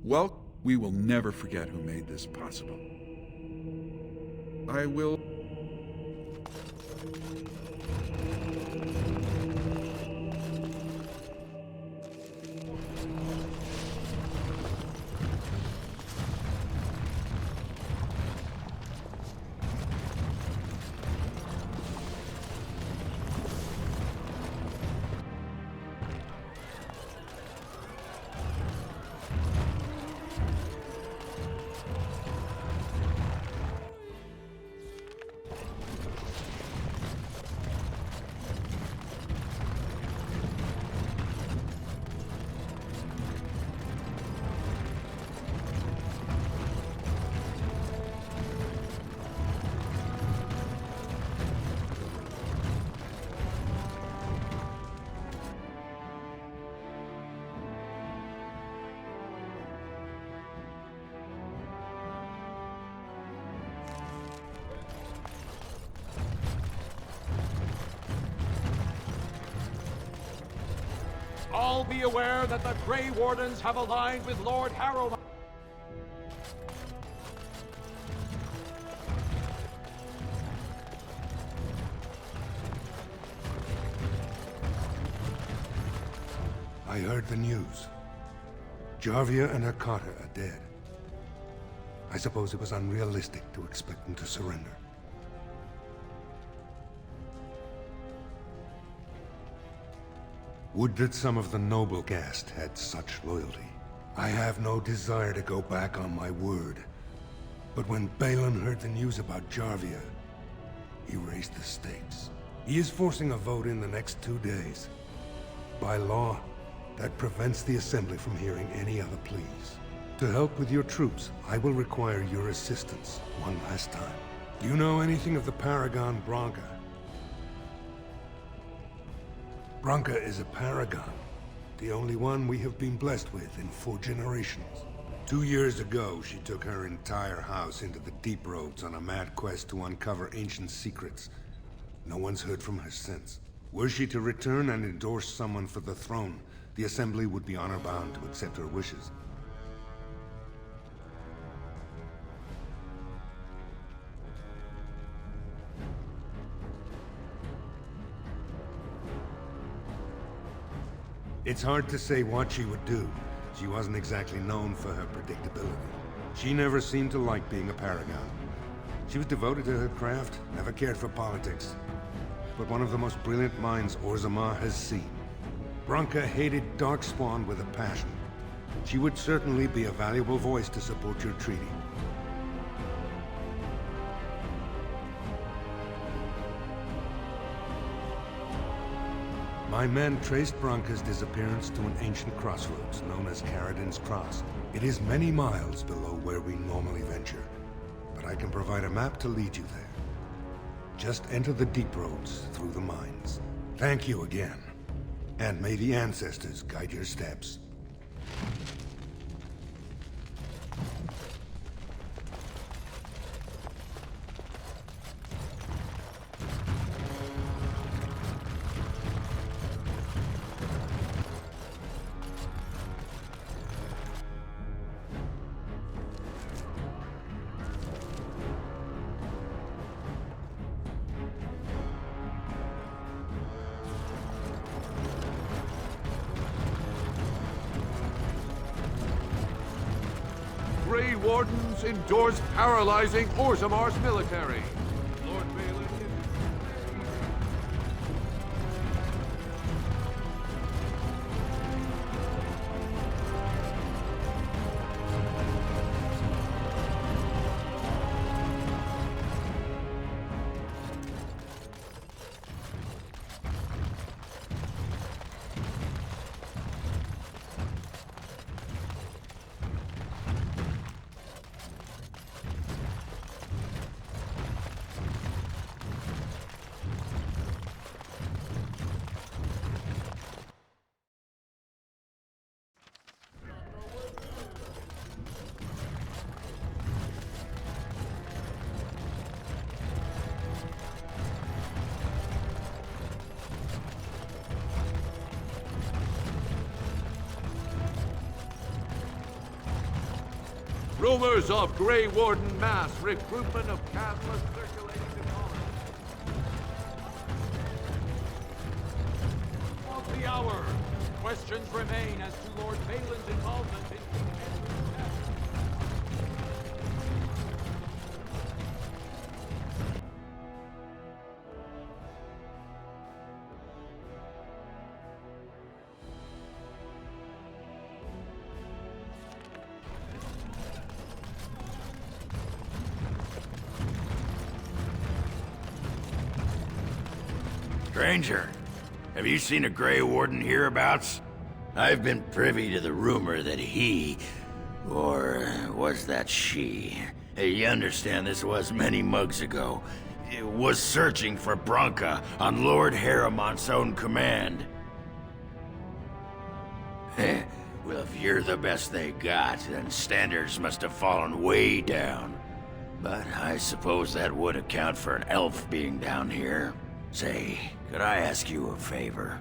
Well, we will never forget who made this possible. I will... All be aware that the Grey Wardens have aligned with Lord Harrowman. I heard the news. Jarvia and Hakata are dead. I suppose it was unrealistic to expect them to surrender. Would that some of the noble caste had such loyalty. I have no desire to go back on my word. But when Balin heard the news about Jarvia, he raised the stakes. He is forcing a vote in the next 2 days. By law, that prevents the Assembly from hearing any other pleas. To help with your troops, I will require your assistance one last time. Do you know anything of the Paragon Branca? Branca is a paragon, the only one we have been blessed with in 4 generations. 2 years ago, she took her entire house into the deep roads on a mad quest to uncover ancient secrets. No one's heard from her since. Were she to return and endorse someone for the throne, the Assembly would be honor-bound to accept her wishes. It's hard to say what she would do. She wasn't exactly known for her predictability. She never seemed to like being a paragon. She was devoted to her craft, never cared for politics. But one of the most brilliant minds Orzammar has seen. Branca hated Darkspawn with a passion. She would certainly be a valuable voice to support your treaty. My men traced Branca's disappearance to an ancient crossroads known as Caradin's Cross. It is many miles below where we normally venture, but I can provide a map to lead you there. Just enter the deep roads through the mines. Thank you again, and may the ancestors guide your steps. Grey Wardens endorse paralyzing Orzamar's military. Lord Balin is... Rumors of Grey Warden mass recruitment of Catholics circulating the colony. Of the hour, questions remain as to Lord Balin's involvement in King Edward's death. Stranger, have you seen a Grey Warden hereabouts? I've been privy to the rumor that he, or was that she? You understand this was many mugs ago, was searching for Branka on Lord Harriman's own command. Well, if you're the best they got, then standards must have fallen way down. But I suppose that would account for an elf being down here. Say, could I ask you a favor?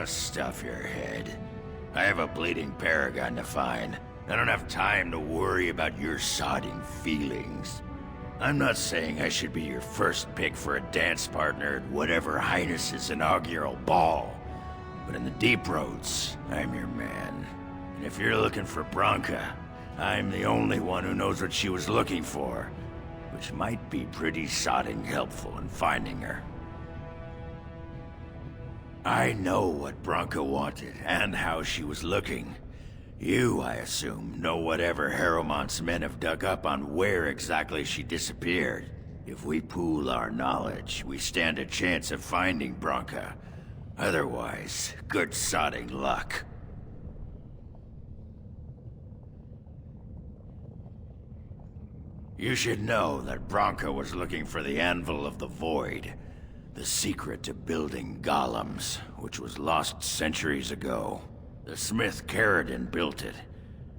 Stuff your head. I have a bleeding paragon to find. I don't have time to worry about your sodding feelings. I'm not saying I should be your first pick for a dance partner at whatever Highness's inaugural ball. But in the deep roads, I'm your man. And if you're looking for Branka, I'm the only one who knows what she was looking for. Which might be pretty sodding helpful in finding her. I know what Branka wanted, and how she was looking. You, I assume, know whatever Harrowmont's men have dug up on where exactly she disappeared. If we pool our knowledge, we stand a chance of finding Branka. Otherwise, good sodding luck. You should know that Branka was looking for the Anvil of the Void, the secret to building golems, which was lost centuries ago. The smith Caradon built it,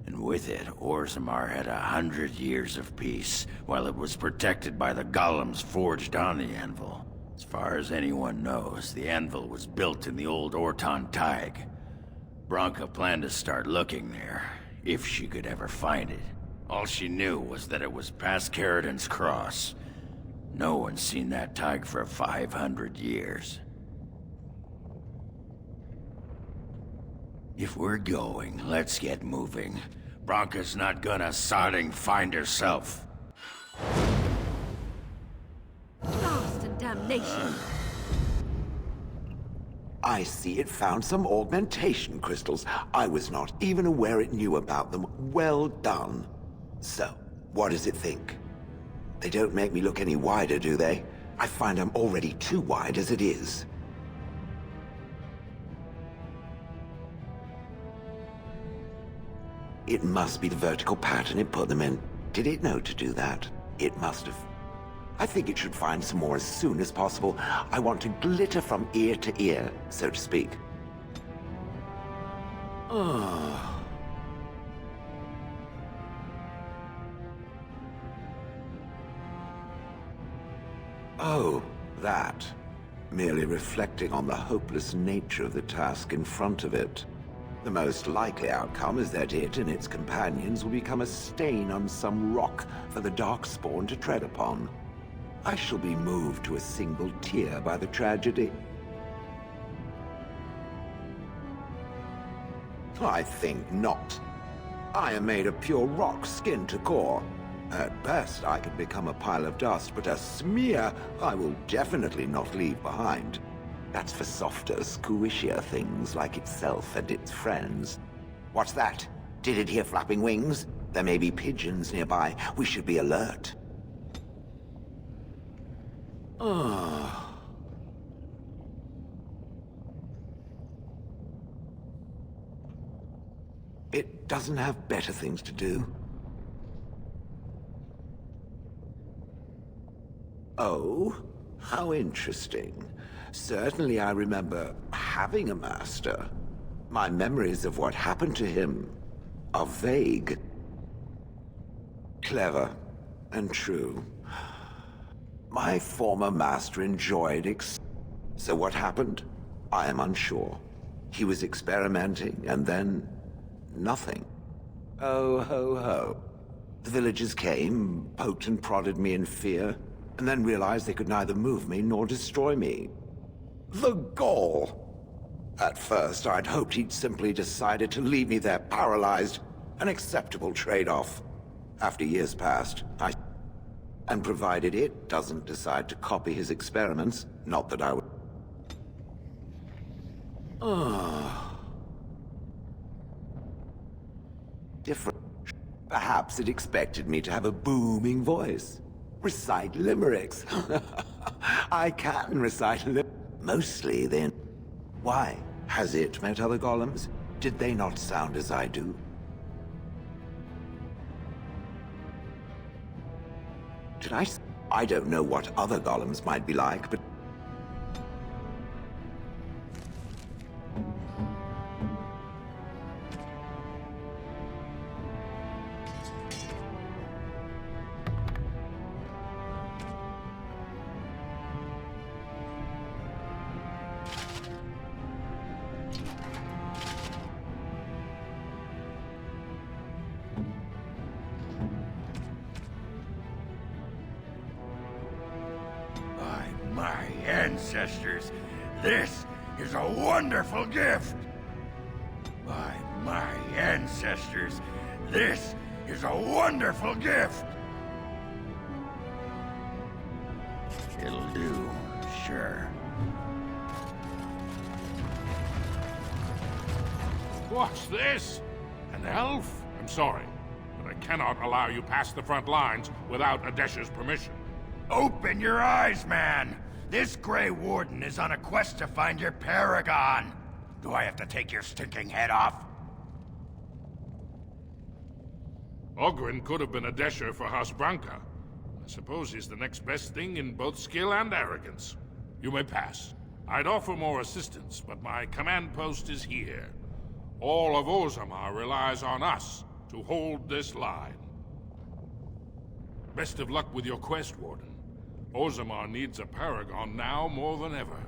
and with it, Orzammar had 100 years of peace, while it was protected by the golems forged on the Anvil. As far as anyone knows, the Anvil was built in the old Orton Tig. Branka planned to start looking there, if she could ever find it. All she knew was that it was past Caradon's cross. No one's seen that Tig for 500 years. If we're going, let's get moving. Branka's not gonna sodding find herself. Blast and damnation! I see it found some augmentation crystals. I was not even aware it knew about them. Well done. So, what does it think? They don't make me look any wider, do they? I find I'm already too wide as it is. It must be the vertical pattern it put them in. Did it know to do that? It must have. I think it should find some more as soon as possible. I want to glitter from ear to ear, so to speak. Oh, that. Merely reflecting on the hopeless nature of the task in front of it. The most likely outcome is that it and its companions will become a stain on some rock for the Darkspawn to tread upon. I shall be moved to a single tear by the tragedy. I think not. I am made of pure rock, skin to core. At best, I can become a pile of dust, but a smear I will definitely not leave behind. That's for softer, squishier things like itself and its friends. What's that? Did it hear flapping wings? There may be pigeons nearby. We should be alert. It doesn't have better things to do. Oh, how interesting. Certainly I remember having a master. My memories of what happened to him are vague. Clever and true. My former master enjoyed so what happened? I am unsure. He was experimenting, and then nothing. Oh, ho, ho. The villagers came, poked and prodded me in fear, and then realized they could neither move me nor destroy me. The gall! At first, I'd hoped he'd simply decided to leave me there paralyzed, an acceptable trade-off. After years passed, and provided it doesn't decide to copy his experiments, not that I would... Different. Perhaps it expected me to have a booming voice. Recite limericks. I can recite limericks. Mostly, then. Why? Has it met other golems? Did they not sound as I do? I don't know what other golems might be like, but... My ancestors, this is a wonderful gift! By my ancestors, this is a wonderful gift! It'll do, sure. What's this? An elf? I'm sorry, but I cannot allow you past the front lines without Adesha's permission. Open your eyes, man! This Grey Warden is on a quest to find your paragon! Do I have to take your stinking head off? Oghren could have been Adesha for House Branca. I suppose he's the next best thing in both skill and arrogance. You may pass. I'd offer more assistance, but my command post is here. All of Orzammar relies on us to hold this line. Best of luck with your quest, Warden. Orzammar needs a paragon now more than ever.